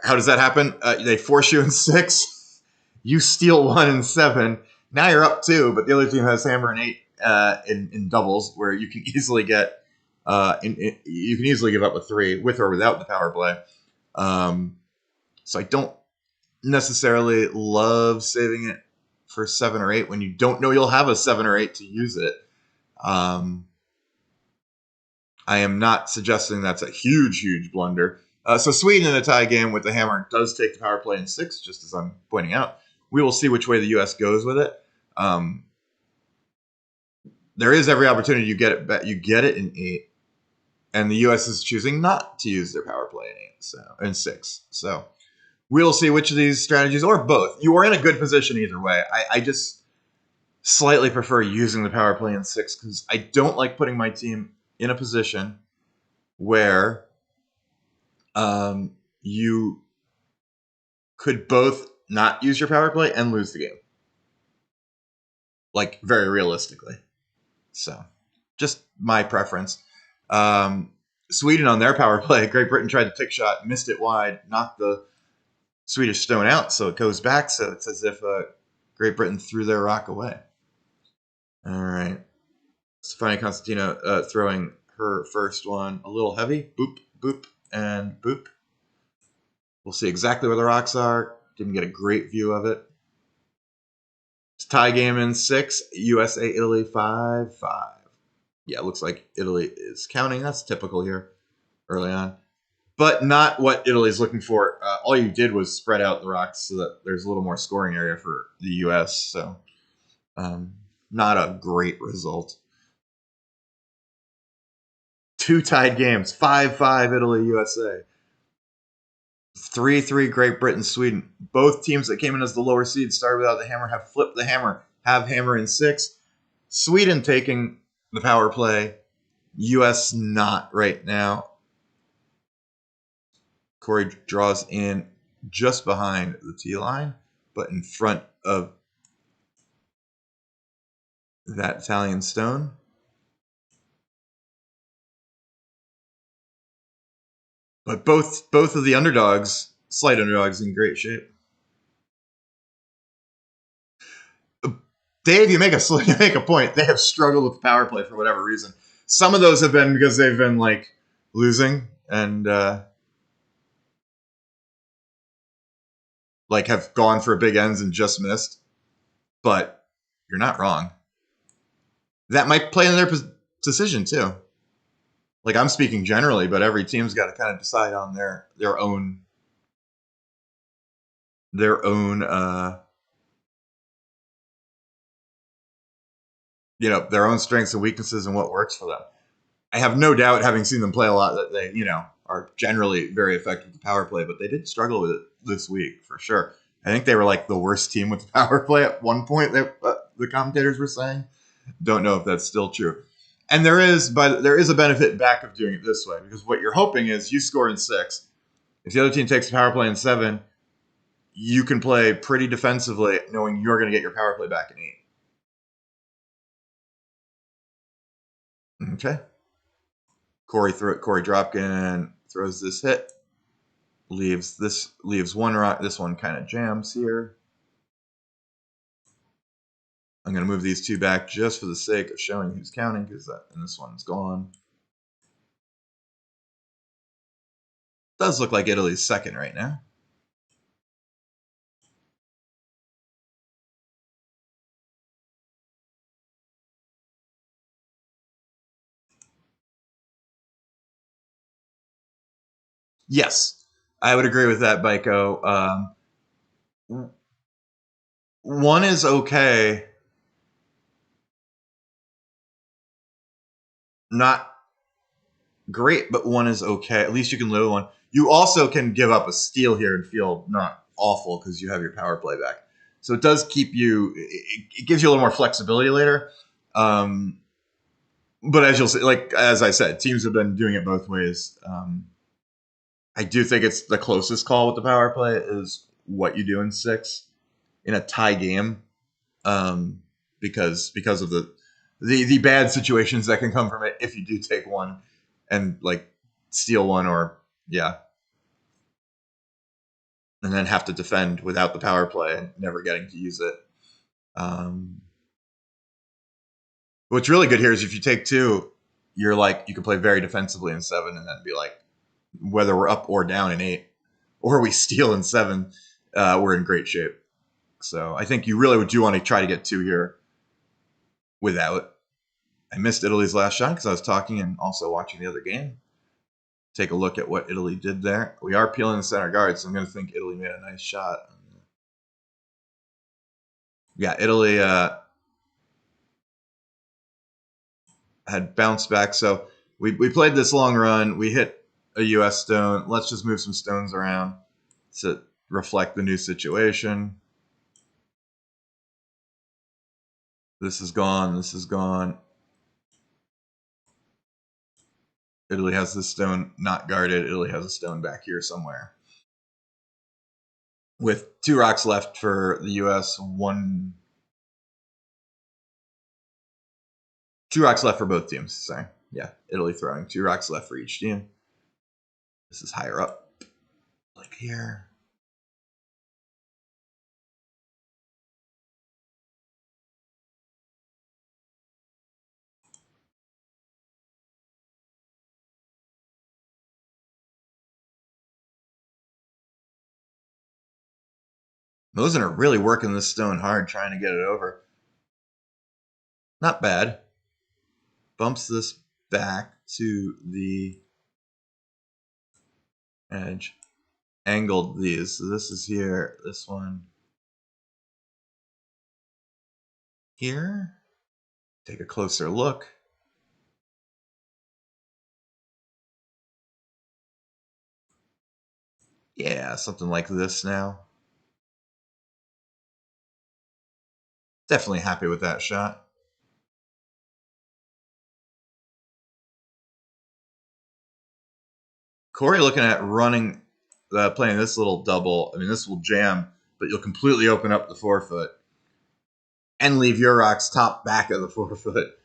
How does that happen? They force you in 6. You steal 1 in 7. Now you're up 2, but the other team has hammer and 8 in doubles, where you can easily get you can easily give up a 3 with or without the power play. So I don't necessarily love saving it for 7 or 8 when you don't know you'll have a 7 or 8 to use it. I am not suggesting that's a huge blunder. So Sweden in a tie game with the hammer does take the power play in 6, just as I'm pointing out. We will see which way the U.S. goes with it. There is every opportunity you get it in 8, and the U.S. is choosing not to use their power play in 6. So we'll see which of these strategies, or both. You are in a good position either way. I just slightly prefer using the power play in 6 because I don't like putting my team in a position where you could both not use your power play and lose the game. Like, very realistically. So, just my preference. Sweden on their power play. Great Britain tried to pick shot, missed it wide, knocked the Swedish stone out, so it goes back. So it's as if Great Britain threw their rock away. All right. Stefania Constantino throwing her first one a little heavy. Boop, boop, and boop. We'll see exactly where the rocks are. Didn't get a great view of it. It's tie game in 6. USA, Italy 5-5. Yeah, it looks like Italy is counting. That's typical here early on. But not what Italy's looking for. All you did was spread out the rocks so that there's a little more scoring area for the U.S. So not a great result. 2 tied games, 5-5 Italy, USA. 3-3 Great Britain, Sweden. Both teams that came in as the lower seed started without the hammer have flipped the hammer, have hammer in 6. Sweden taking the power play. U.S. not right now. Corey draws in just behind the tee line, but in front of that Italian stone. But both of the underdogs, slight underdogs, in great shape. Dave, you make a point. They have struggled with power play for whatever reason. Some of those have been because they've been like losing and like have gone for big ends and just missed. But you're not wrong. That might play in their decision too. Like I'm speaking generally, but every team's got to kind of decide on their own their own strengths and weaknesses and what works for them. I have no doubt, having seen them play a lot, that they are generally very effective with the power play, but they did struggle with it this week for sure. I think they were like the worst team with the power play at one point. The commentators were saying. Don't know if that's still true. And there is a benefit back of doing it this way, because what you're hoping is you score in 6. If the other team takes the power play in 7, you can play pretty defensively, knowing you're going to get your power play back in 8. Okay. Corey Dropkin throws this hit. Leaves one rock. This one kind of jams here. I'm going to move these 2 back just for the sake of showing who's counting, and this one's gone. Does look like Italy's second right now. Yes, I would agree with that, Baiko. One is okay. Not great, but one is okay. At least you can live with one. You also can give up a steal here and feel not awful because you have your power play back. So it does keep you. It gives you a little more flexibility later. But as you'll see, like as I said, teams have been doing it both ways. I do think it's the closest call with the power play is what you do in 6 in a tie game, because of the bad situations that can come from it if you do take one and like steal one, or and then have to defend without the power play and never getting to use it. What's really good here is if you take 2, you're like you can play very defensively in 7 and then be like, whether we're up or down in 8, or we steal in 7, we're in great shape. So I think you really do want to try to get 2 here without. I missed Italy's last shot because I was talking and also watching the other game. Take a look at what Italy did there. We are peeling the center guard, so I'm going to think Italy made a nice shot. Yeah, Italy had bounced back. So we played this long run. We hit a U.S. stone. Let's just move some stones around to reflect the new situation. This is gone. This is gone. Italy has this stone not guarded. Italy has a stone back here somewhere. With 2 rocks left for the U.S., 2 rocks left for both teams. Sorry. Yeah, Italy throwing 2 rocks left for each team. This is higher up, like here. Mosen are really working this stone hard, trying to get it over. Not bad. Bumps this back to the edge. Angled these. So this is here. This one here. Take a closer look. Yeah, something like this now. Definitely happy with that shot. Corey looking at running, playing this little double. I mean, this will jam, but you'll completely open up the forefoot and leave your rocks top back of the forefoot.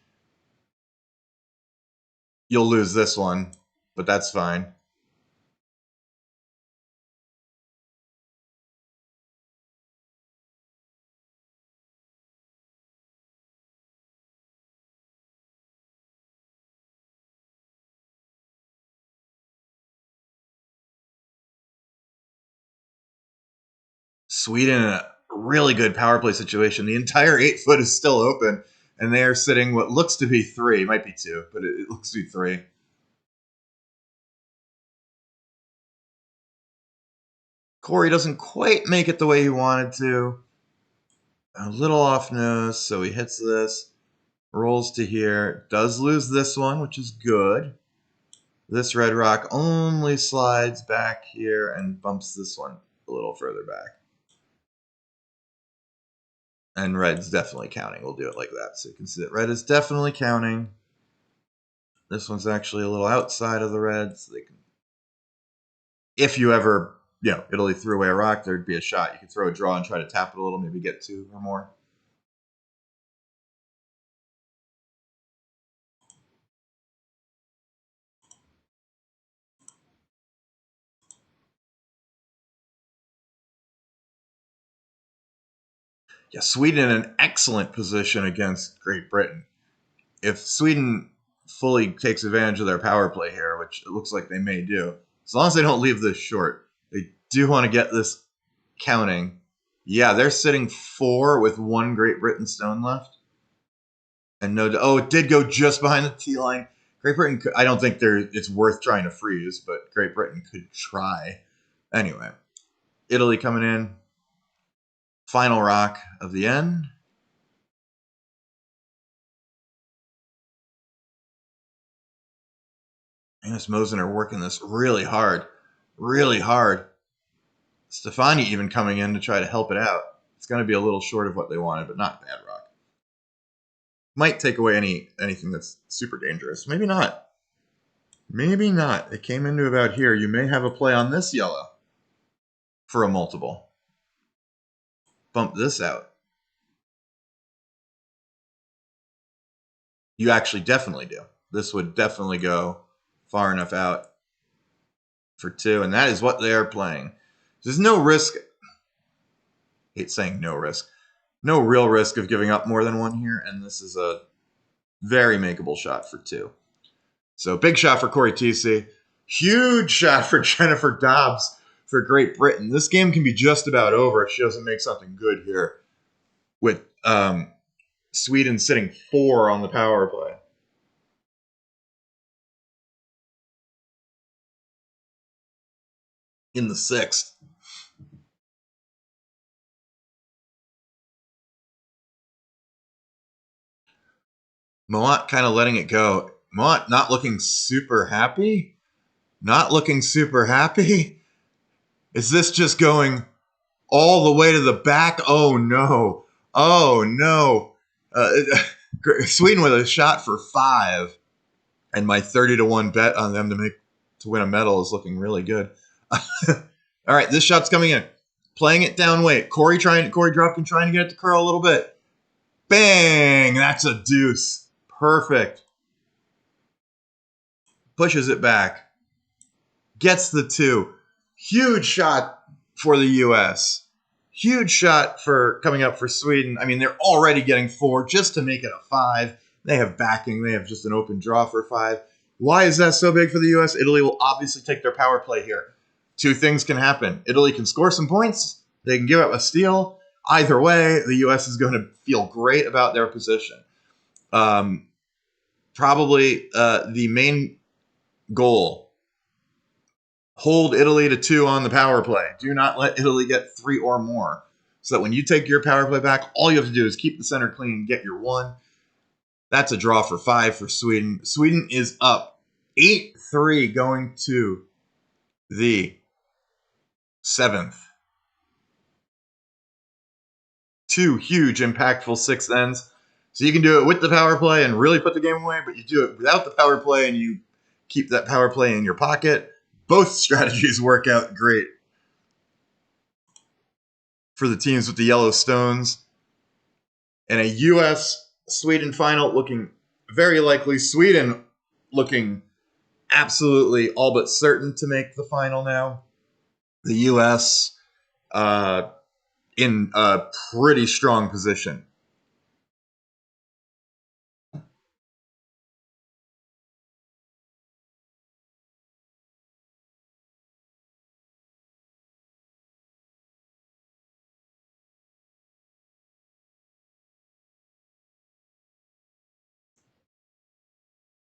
You'll lose this one, but that's fine. Sweden in a really good power play situation. The entire 8 foot is still open, and they are sitting what looks to be 3. It might be 2, but it looks to be 3. Corey doesn't quite make it the way he wanted to. A little off nose, so he hits this. Rolls to here. Does lose this one, which is good. This red rock only slides back here and bumps this one a little further back. And red's definitely counting. We'll do it like that so you can see that red is definitely counting. This one's actually a little outside of the red, so they can. If you ever, Italy threw away a rock, there'd be a shot. You could throw a draw and try to tap it a little, maybe get 2 or more. Yeah, Sweden in an excellent position against Great Britain. If Sweden fully takes advantage of their power play here, which it looks like they may do, as long as they don't leave this short, they do want to get this counting. Yeah, they're sitting 4 with 1 Great Britain stone left. And it did go just behind the T line. Great Britain, I don't think it's worth trying to freeze, but Great Britain could try. Anyway, Italy coming in. Final rock of the end. Magnus Mosen are working this really hard. Really hard. Stefani even coming in to try to help it out. It's going to be a little short of what they wanted, but not bad rock. Might take away anything that's super dangerous. Maybe not. Maybe not. It came into about here. You may have a play on this yellow for a multiple. Bump this out. You actually definitely do. This would definitely go far enough out for 2, and that is what they are playing. There's no risk. I hate saying no risk. No real risk of giving up more than 1 here, and this is a very makeable shot for 2. So big shot for Corey Tisi. Huge shot for Jennifer Dobbs for Great Britain. This game can be just about over if she doesn't make something good here with Sweden sitting 4 on the power play. In the 6th. Moat kind of letting it go. Moat not looking super happy. Not looking super happy. Is this just going all the way to the back? Oh no. Oh no. Sweden with a shot for 5. And my 30-1 bet on them to win a medal is looking really good. All right, this shot's coming in. Playing it down weight. Corey Dropkin trying to get it to curl a little bit. Bang! That's a deuce. Perfect. Pushes it back. Gets the 2. Huge shot for the U.S. Huge shot for coming up for Sweden. I mean, they're already getting 4 just to make it a 5. They have backing. They have just an open draw for 5. Why is that so big for the U.S.? Italy will obviously take their power play here. 2 things can happen. Italy can score some points, They can give up a steal. Either way, the U.S. is going to feel great about their position. Probably the main goal: hold Italy to 2 on the power play. Do not let Italy get 3 or more. So that when you take your power play back, all you have to do is keep the center clean, get your 1. That's a draw for 5 for Sweden. Sweden is up 8-3 going to the 7th. 2 huge, impactful 6th ends. So you can do it with the power play and really put the game away, but you do it without the power play and you keep that power play in your pocket. Both strategies work out great for the teams with the yellow stones. And a U.S.-Sweden final looking very likely. Sweden looking absolutely all but certain to make the final now. The U.S. In a pretty strong position.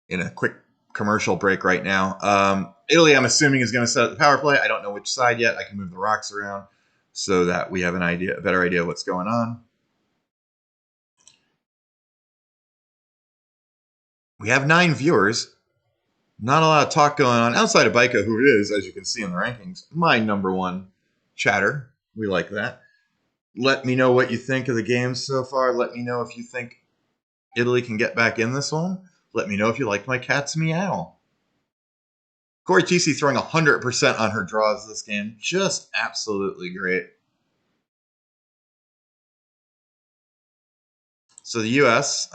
In a quick commercial break right now. Italy, I'm assuming, is going to set up the power play. I don't know which side yet. I can move the rocks around so that we have a better idea of what's going on. We have 9 viewers. Not a lot of talk going on outside of Baika, who is, as you can see in the rankings, my #1 chatter. We like that. Let me know what you think of the game so far. Let me know if you think Italy can get back in this one. Let me know if you like my cat's meow. Corey Tisi throwing 100% on her draws this game. Just absolutely great. So the U.S.,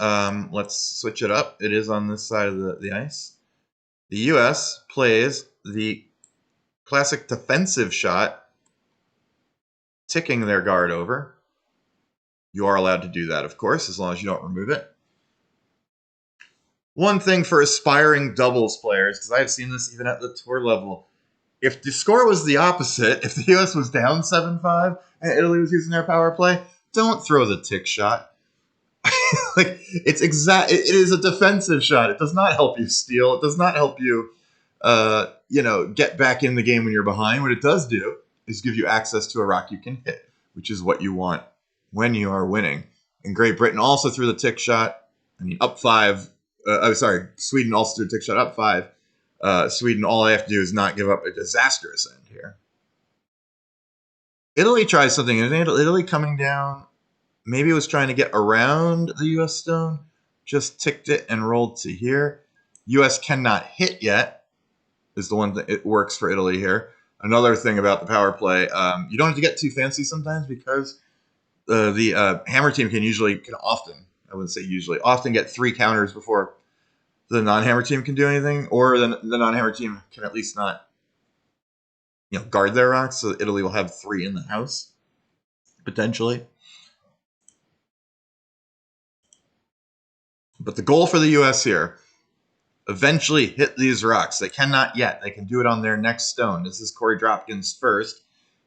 let's switch it up. It is on this side of the ice. The U.S. plays the classic defensive shot, ticking their guard over. You are allowed to do that, of course, as long as you don't remove it. One thing for aspiring doubles players, because I've seen this even at the tour level, if the score was the opposite, if the U.S. was down 7-5 and Italy was using their power play, don't throw the tick shot. Like it is a defensive shot. It does not help you steal. It does not help you, get back in the game when you're behind. What it does do is give you access to a rock you can hit, which is what you want when you are winning. And Great Britain also threw the tick shot. I mean, up 5. Sweden also threw a tick shot up 5. Sweden, all they have to do is not give up a disastrous end here. Italy tries something. Italy coming down. Maybe it was trying to get around the U.S. stone. Just ticked it and rolled to here. U.S. cannot hit yet. Is the one that it works for Italy here. Another thing about the power play, you don't have to get too fancy sometimes because the hammer team can often get 3 counters before the non-hammer team can do anything, or the non-hammer team can at least not guard their rocks, so Italy will have 3 in the house, potentially. But the goal for the U.S. here, eventually hit these rocks. They cannot yet. They can do it on their next stone. This is Corey Dropkins first.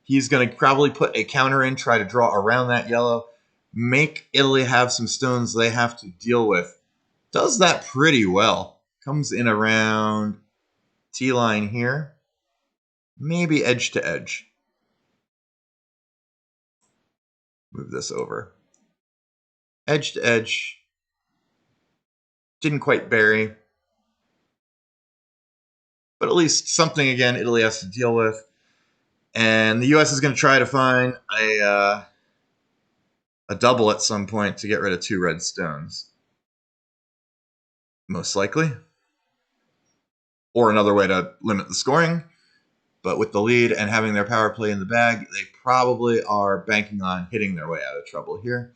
He's going to probably put a counter in, try to draw around that yellow, make Italy have some stones they have to deal with. Does that pretty well. Comes in around T-line here. Maybe edge to edge. Move this over. Edge to edge. Didn't quite bury. But at least something, again, Italy has to deal with. And the U.S. is going to try to find a double at some point to get rid of 2 red stones. Most likely. Or another way to limit the scoring. But with the lead and having their power play in the bag, they probably are banking on hitting their way out of trouble here.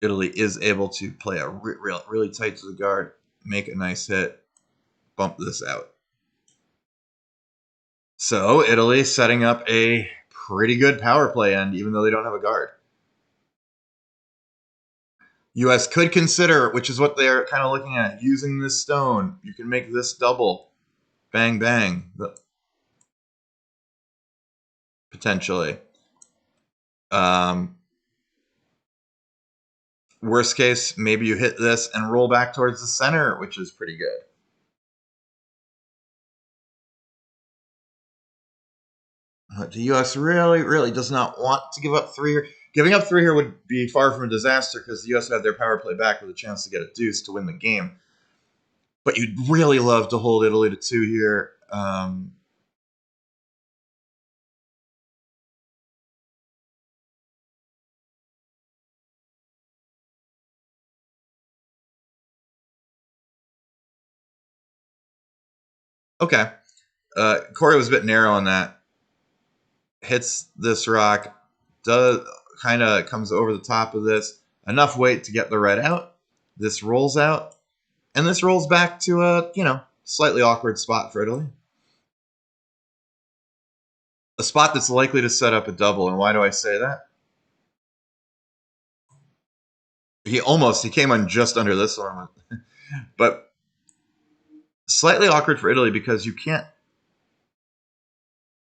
Italy is able to play a really tight to the guard, make a nice hit, bump this out. So Italy setting up a pretty good power play end, even though they don't have a guard. U.S. could consider, which is what they're kind of looking at, using this stone. You can make this double. Bang, bang. potentially. Worst case, maybe you hit this and roll back towards the center, which is pretty good. But the U.S. really, really does not want to give up 3 here. Giving up 3 here would be far from a disaster because the U.S. would have their power play back with a chance to get a deuce to win the game. But you'd really love to hold Italy to 2 here. Okay. Corey was a bit narrow on that. Hits this rock, does kind of comes over the top of this. Enough weight to get the red out. This rolls out, and this rolls back to a slightly awkward spot for Italy. A spot that's likely to set up a double. And why do I say that? He came on just under this one, but slightly awkward for Italy because you can't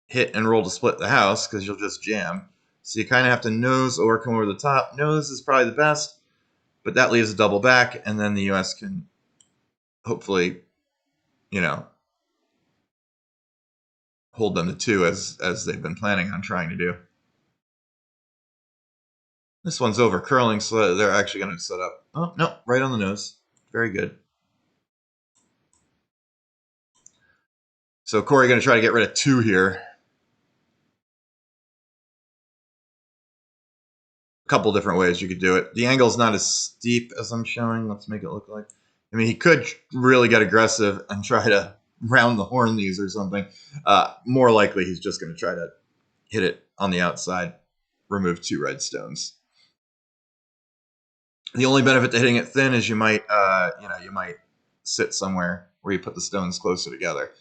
hit and roll to split the house because you'll just jam. So you kind of have to nose or come over the top. Nose is probably the best, but that leaves a double back, and then the U.S. can hopefully, hold them to 2 as they've been planning on trying to do. This one's over curling, so they're actually going to set up. Oh, no, right on the nose. Very good. So Corey going to try to get rid of 2 here. A couple different ways you could do it. The angle's not as steep as I'm showing. Let's make it look like. I mean, he could really get aggressive and try to round the horn these or something. More likely, he's just going to try to hit it on the outside, remove 2 red stones. The only benefit to hitting it thin is you might sit somewhere where you put the stones closer together.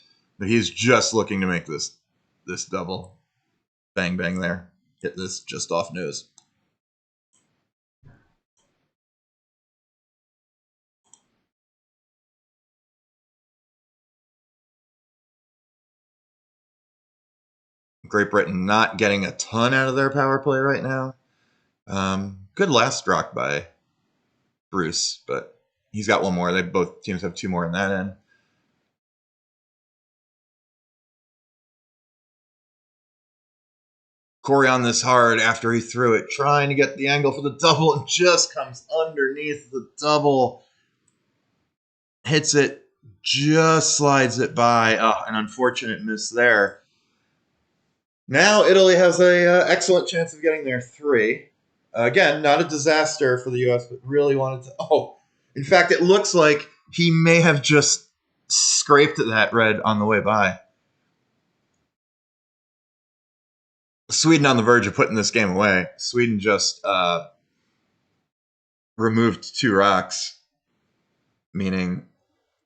But he's just looking to make this double. Bang, bang there. Hit this just off nose. Great Britain not getting a ton out of their power play right now. Good last rock by Bruce, but he's got 1 more. Both teams have 2 more in that end. Corey on this hard after he threw it, trying to get the angle for the double, and just comes underneath the double. Hits it, just slides it by. Oh, an unfortunate miss there. Now Italy has a excellent chance of getting their 3. Again, not a disaster for the U.S., but really wanted to. Oh, in fact, it looks like he may have just scraped that red on the way by. Sweden on the verge of putting this game away. Sweden just removed 2 rocks, meaning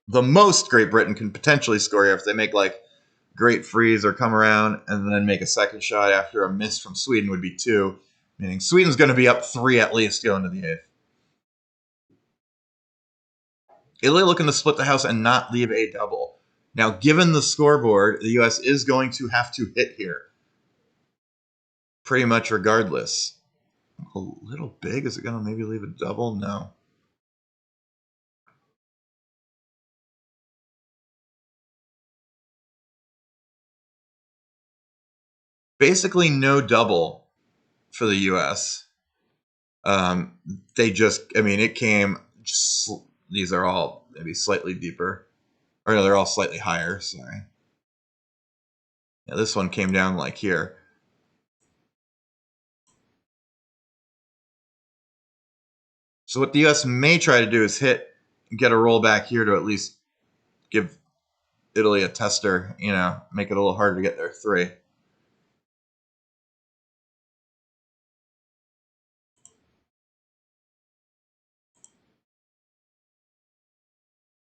the most Great Britain can potentially score here if they make like great freeze or come around and then make a second shot after a miss from Sweden would be 2, meaning Sweden's going to be up 3 at least going to the 8th. Italy looking to split the house and not leave a double. Now, given the scoreboard, the U.S. is going to have to hit here. Pretty much regardless. A little big. Is it going to maybe leave a double? No. Basically no double for the U.S. It came, these are all maybe slightly deeper. Or no, they're all slightly higher, sorry. Yeah, this one came down like here. So what the U.S. may try to do is get a roll back here to at least give Italy a tester, make it a little harder to get their 3.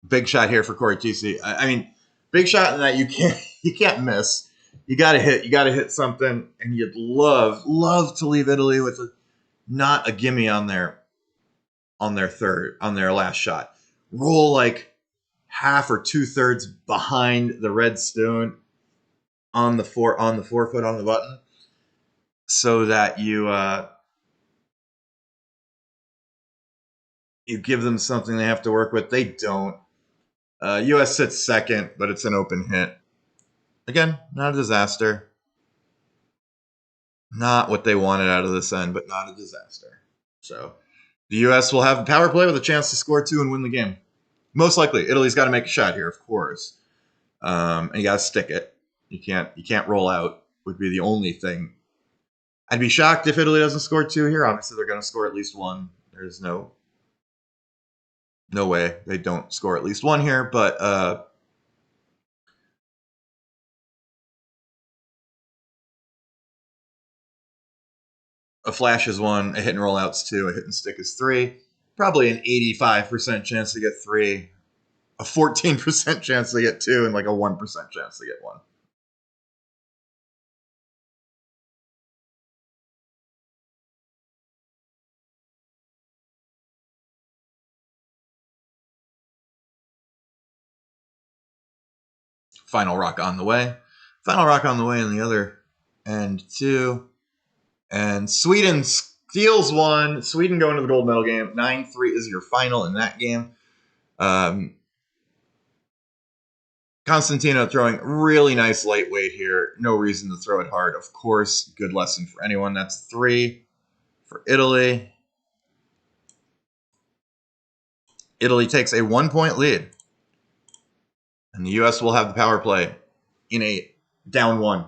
Big shot here for Corey Tisi. I mean, big shot in that you can't miss. You gotta hit something, and you'd love to leave Italy with not a gimme on their last shot. Roll like half or 2/3 behind the red stone on the 4 foot on the button, so that you give them something they have to work with. They don't. U.S. sits second, but it's an open hit. Again, not a disaster. Not what they wanted out of this end, but not a disaster. So the U.S. will have a power play with a chance to score 2 and win the game. Most likely, Italy's got to make a shot here, of course, and you got to stick it. You can't roll out. Would be the only thing. I'd be shocked if Italy doesn't score 2 here. Obviously, they're going to score at least 1. There's no way they don't score at least 1 here, but a flash is 1, a hit and roll out's 2, a hit and stick is 3. Probably an 85% chance to get 3, a 14% chance to get 2, and like a 1% chance to get 1. Final rock on the way. Final rock on the way in the other end, too. And Sweden steals 1. Sweden going to the gold medal game. 9-3 is your final in that game. Constantino throwing really nice lightweight here. No reason to throw it hard, of course. Good lesson for anyone. That's 3 for Italy. Italy takes a 1-point lead. And the U.S. will have the power play in a down 1.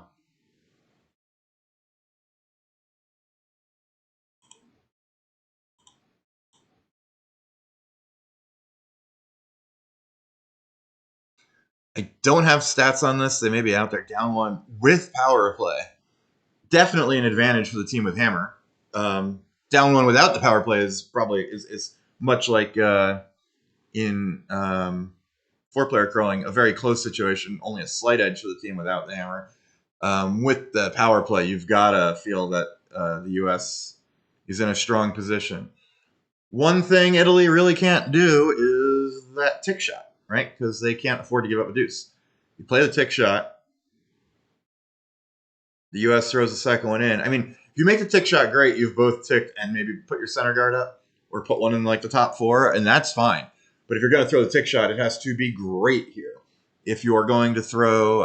I don't have stats on this. They may be out there. Down 1 with power play. Definitely an advantage for the team with hammer. Down 1 without the power play is probably is much like in 4-player curling, a very close situation, only a slight edge for the team without the hammer. With the power play, you've got to feel that the U.S. is in a strong position. One thing Italy really can't do is that tick shot, right? Because they can't afford to give up a deuce. You play the tick shot, the U.S. throws the second one in. I mean, if you make the tick shot, great. You've both ticked and maybe put your center guard up or put one in like the top 4, and that's fine. But if you're going to throw the tick shot, it has to be great here. If you are going to throw,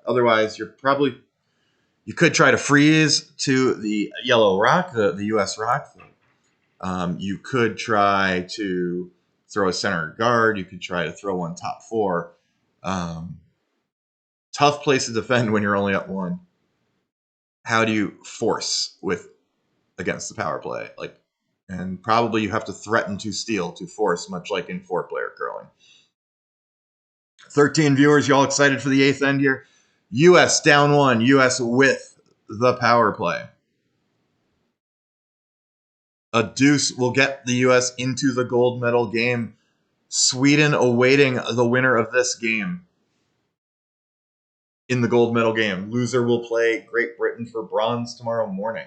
otherwise, you could try to freeze to the yellow rock, the U.S. rock. You could try to throw a center guard. You could try to throw one top 4. Tough place to defend when you're only up 1. How do you force against the power play? And probably you have to threaten to steal to force, much like in 4-player curling. 13 viewers, you all excited for the 8th end here? U.S. down 1, U.S. with the power play. A deuce will get the U.S. into the gold medal game. Sweden awaiting the winner of this game in the gold medal game. Loser will play Great Britain for bronze tomorrow morning.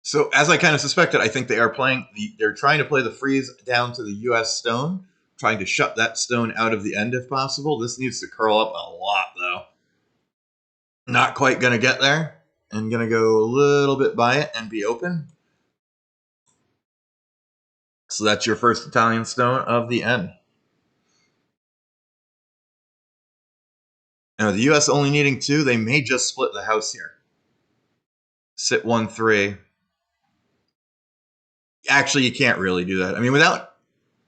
So as I kind of suspected, I think they're trying to play the freeze down to the U.S. stone, trying to shut that stone out of the end if possible. This needs to curl up a lot, though. Not quite going to get there, and going to go a little bit by it and be open. So that's your first Italian stone of the end. Now, the U.S. only needing 2, they may just split the house here. Sit 1-3. Actually, you can't really do that. I mean, without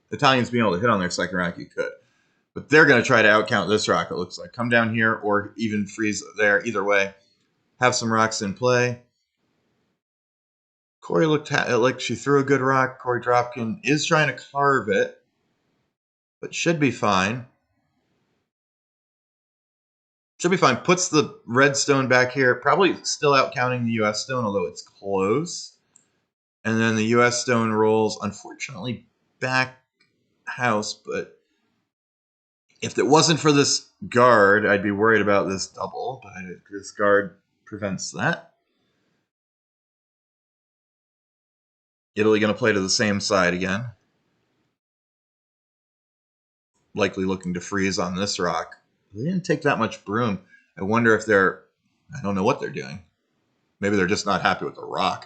Italians being able to hit on their second rock, you could. But they're going to try to outcount this rock, it looks like. Come down here or even freeze there. Either way, have some rocks in play. Corey looked like she threw a good rock. Corey Dropkin is trying to carve it, but should be fine. Should be fine. Puts the red stone back here. Probably still outcounting the U.S. stone, although it's close. And then the U.S. stone rolls, unfortunately, back house. But if it wasn't for this guard, I'd be worried about this double. But this guard prevents that. Italy going to play to the same side again. Likely looking to freeze on this rock. They didn't take that much broom. I wonder if they're... I don't know what they're doing. Maybe they're just not happy with the rock.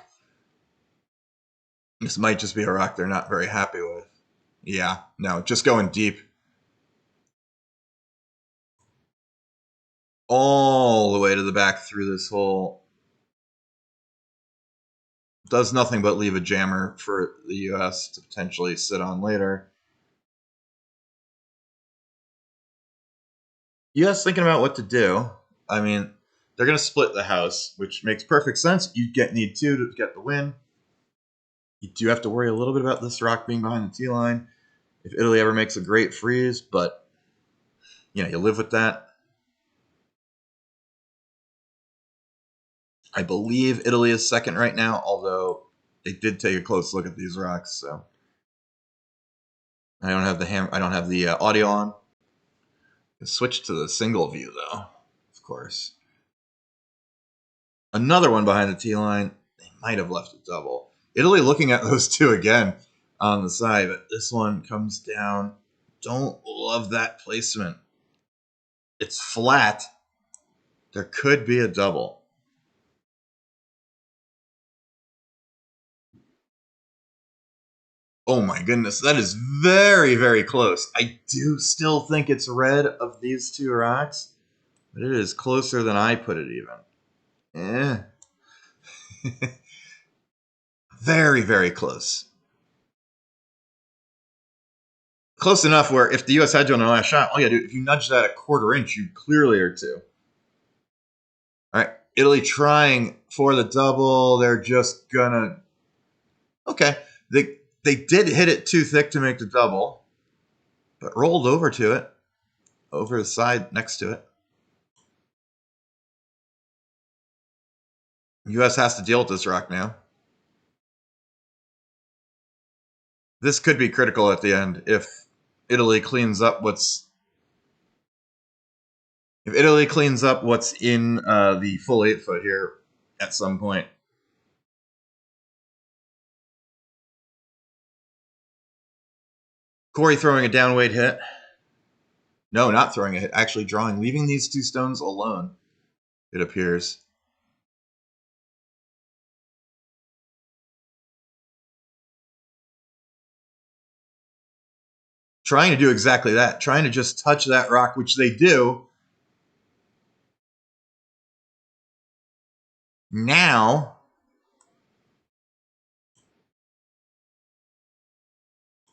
This might just be a rock they're not very happy with. Yeah, no, just going deep. All the way to the back through this hole. Does nothing but leave a jammer for the U.S. to potentially sit on later. U.S. thinking about what to do. I mean, they're going to split the house, which makes perfect sense. You need 2 to get the win. You do have to worry a little bit about this rock being behind the T line if Italy ever makes a great freeze, but you live with that. I believe Italy is second right now, although they did take a close look at these rocks, so I don't have the audio on. Switch to the single view though, of course. Another one behind the T line. They might have left a double. Italy looking at those 2 again on the side, but this one comes down. Don't love that placement. It's flat. There could be a double. Oh my goodness, that is very, very close. I do still think it's red of these 2 rocks, but it is closer than I put it even. Very, very close. Close enough where if the U.S. had you on the last shot, all you gotta do, if you nudge that a quarter inch, you clearly are 2. All right, Italy trying for the double. They're just gonna... Okay, they did hit it too thick to make the double, but rolled over to it, over the side next to it. U.S. has to deal with this rock now. This could be critical at the end if Italy cleans up what's... If Italy cleans up what's in the full 8-foot here at some point. Corey throwing a downweight hit. No, not throwing a hit. Actually drawing. Leaving these 2 stones alone, it appears. Trying to do exactly that. Trying to just touch that rock, which they do. Now...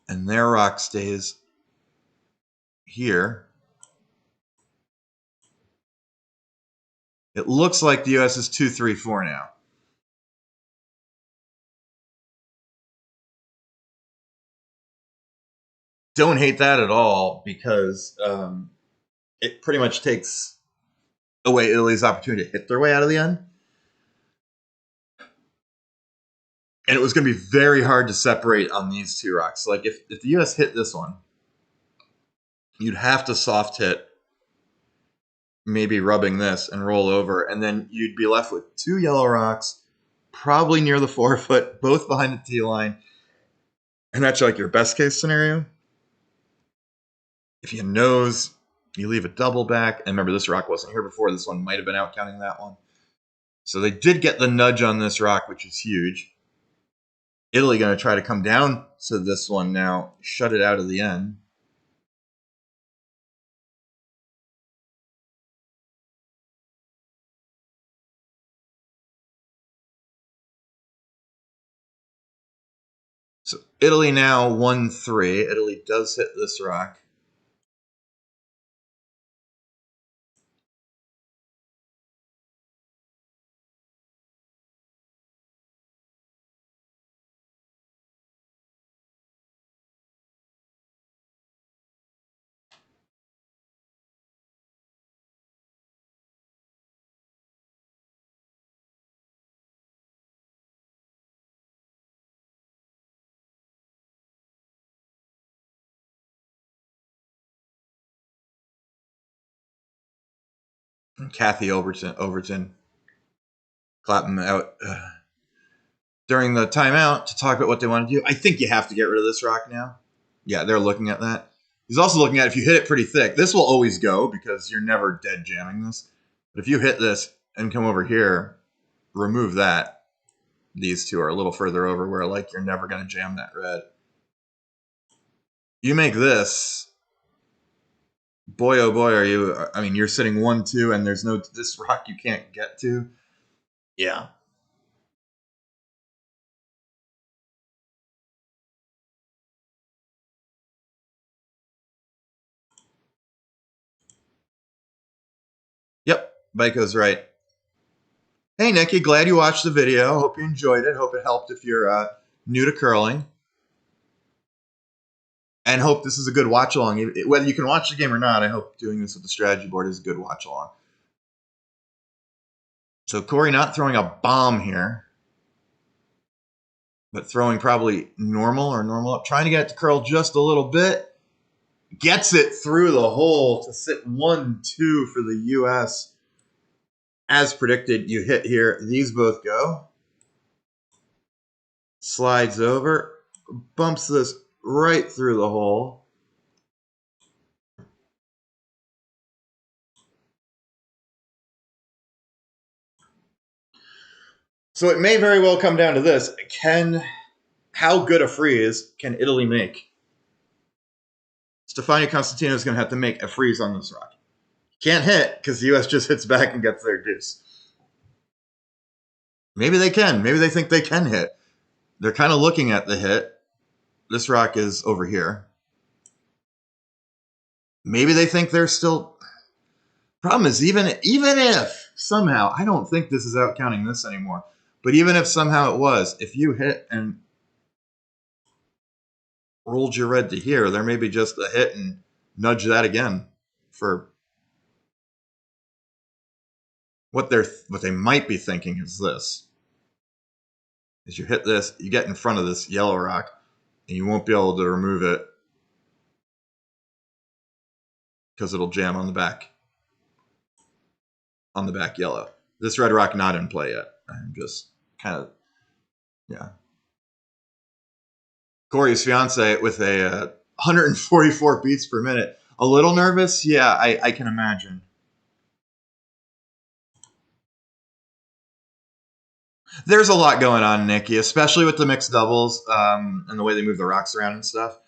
And their rock stays here. It looks like the U.S. is 2-3-4 now. Don't hate that at all because it pretty much takes away Italy's opportunity to hit their way out of the end. And it was going to be very hard to separate on these 2 rocks. Like if the U.S. hit this one, you'd have to soft hit, maybe rubbing this and roll over, and then you'd be left with 2 yellow rocks, probably near the 4-foot, both behind the T line. And that's like your best case scenario. If you nose, you leave a double back. And remember, this rock wasn't here before. This one might have been out counting that one. So they did get the nudge on this rock, which is huge. Italy going to try to come down to this one now, shut it out of the end. So Italy now 1-3. Italy does hit this rock. And Kathy Overton Clapham out during the timeout to talk about what they want to do. I think you have to get rid of this rock now. Yeah, they're looking at that. He's also looking at if you hit it pretty thick. This will always go because you're never dead jamming this. But if you hit this and come over here, remove that. These two are a little further over where like you're never going to jam that red. You make this. Boy, oh boy, are you. I mean, you're sitting 1-2 and there's no this rock you can't get to. Yeah. Yep, Baiko's right. Hey, Nikki, glad you watched the video. Hope you enjoyed it. Hope it helped if you're new to curling. And hope this is a good watch along. Whether you can watch the game or not, I hope doing this with the strategy board is a good watch along. So Corey not throwing a bomb here, but throwing probably normal or normal up. Trying to get it to curl just a little bit. Gets it through the hole to sit 1-2 for the U.S. As predicted, you hit here. These both go. Slides over. Bumps this right through the hole. So it may very well come down to this. How good a freeze can Italy make? Stefania Constantino is going to have to make a freeze on this rock. Can't hit because the U.S. just hits back and gets their deuce. Maybe they can. Maybe they think they can hit. They're kind of looking at the hit. This rock is over here. Maybe they think they're still... Problem is, even if somehow... I don't think this is out counting this anymore. But even if somehow it was, if you hit and rolled your red to here, there may be just a hit and nudge that again for... What they might be thinking is this. Is you hit this, you get in front of this yellow rock, and you won't be able to remove it because it'll jam on the back yellow. This red rock not in play yet. I'm just kind of, yeah. Corey's fiance with a 144 beats per minute. A little nervous? Yeah, I can imagine. There's a lot going on, Nikki, especially with the mixed doubles and the way they move the rocks around and stuff.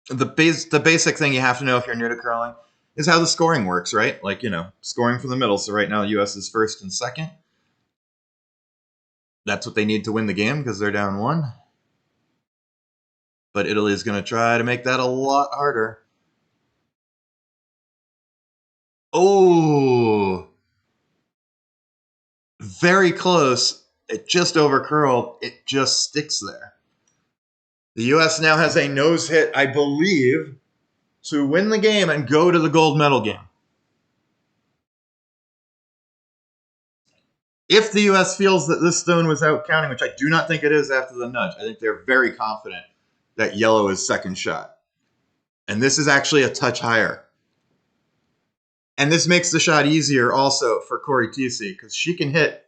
The basic thing you have to know if you're new to curling is how the scoring works, right? Like, scoring from the middle. So right now, the U.S. is first and second. That's what they need to win the game because they're down 1. But Italy is going to try to make that a lot harder. Oh, very close. It just over curled. It just sticks there. The U.S. now has a nose hit, I believe, to win the game and go to the gold medal game. If the U.S. feels that this stone was out counting, which I do not think it is after the nudge, I think they're very confident that yellow is second shot. And this is actually a touch higher. And this makes the shot easier also for Corey Tisi because she can hit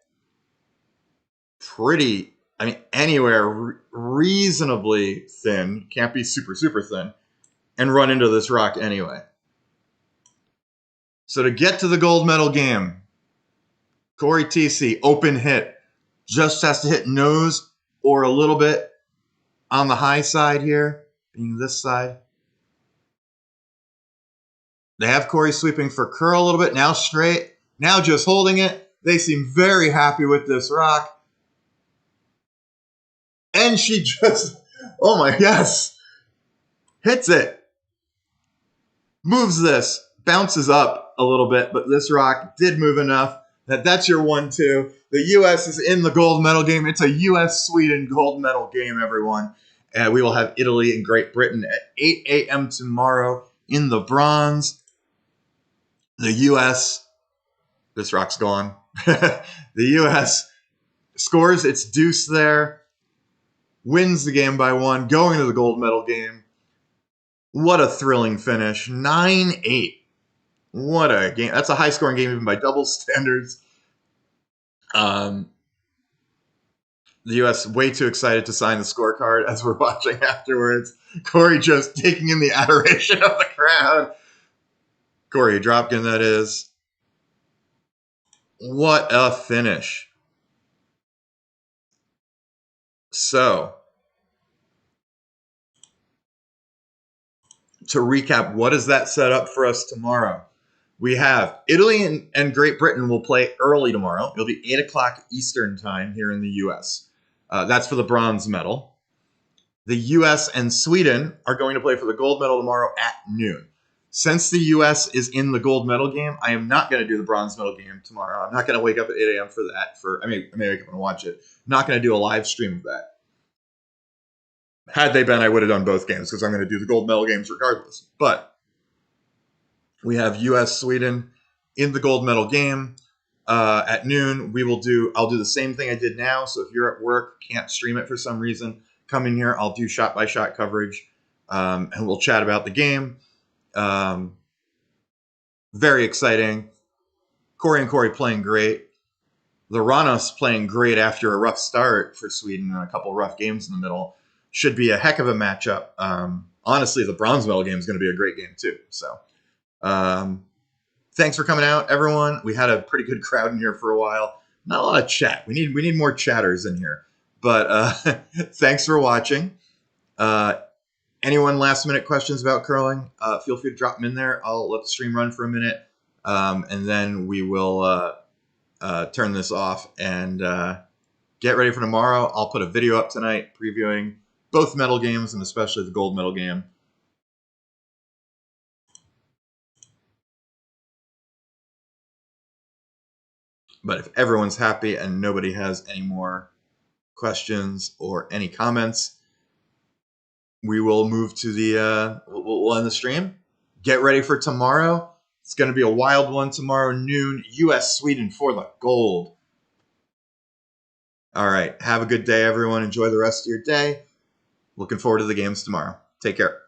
anywhere reasonably thin, can't be super, super thin, and run into this rock anyway. So to get to the gold medal game, Corey Tisi, open hit, just has to hit nose or a little bit on the high side here, being this side. They have Corey sweeping for curl a little bit, now straight, now just holding it. They seem very happy with this rock. And she just, oh my, yes, hits it. Moves this, bounces up a little bit, but this rock did move enough that's your 1-2. The U.S. is in the gold medal game. It's a U.S.-Sweden gold medal game, everyone. We will have Italy and Great Britain at 8 a.m. tomorrow in the bronze. The U.S., this rock's gone. The U.S. scores its deuce there, wins the game by 1, going to the gold medal game. What a thrilling finish. 9-8. What a game. That's a high-scoring game even by double standards. The U.S. way too excited to sign the scorecard as we're watching afterwards. Corey just taking in the adoration of the crowd. Corey Dropkin, that is. What a finish. So, to recap, what does that set up for us tomorrow? We have Italy and Great Britain will play early tomorrow. It'll be 8 o'clock Eastern time here in the U.S. That's for the bronze medal. The U.S. and Sweden are going to play for the gold medal tomorrow at noon. Since the U.S. is in the gold medal game, I am not going to do the bronze medal game tomorrow. I'm not going to wake up at 8 a.m. for that. I may wake up and watch it. I'm not going to do a live stream of that. Had they been, I would have done both games because I'm going to do the gold medal games regardless. But we have U.S. Sweden in the gold medal game at noon. I'll do the same thing I did now. So if you're at work, can't stream it for some reason, come in here. I'll do shot by shot coverage, and we'll chat about the game. Very exciting. Corey and Corey playing great. The Ranos playing great after a rough start for Sweden and a couple rough games in the middle. Should be a heck of a matchup. Honestly, the bronze medal game is going to be a great game too. So, thanks for coming out, everyone. We had a pretty good crowd in here for a while. Not a lot of chat. We need more chatters in here. But thanks for watching. Anyone last minute questions about curling? Feel free to drop them in there. I'll let the stream run for a minute, and then we will turn this off and get ready for tomorrow. I'll put a video up tonight previewing both medal games and especially the gold medal game. But if everyone's happy and nobody has any more questions or any comments, we will move to the we'll end the stream. Get ready for tomorrow. It's going to be a wild one tomorrow noon. U.S. Sweden for the gold. All right. Have a good day, everyone. Enjoy the rest of your day. Looking forward to the games tomorrow. Take care.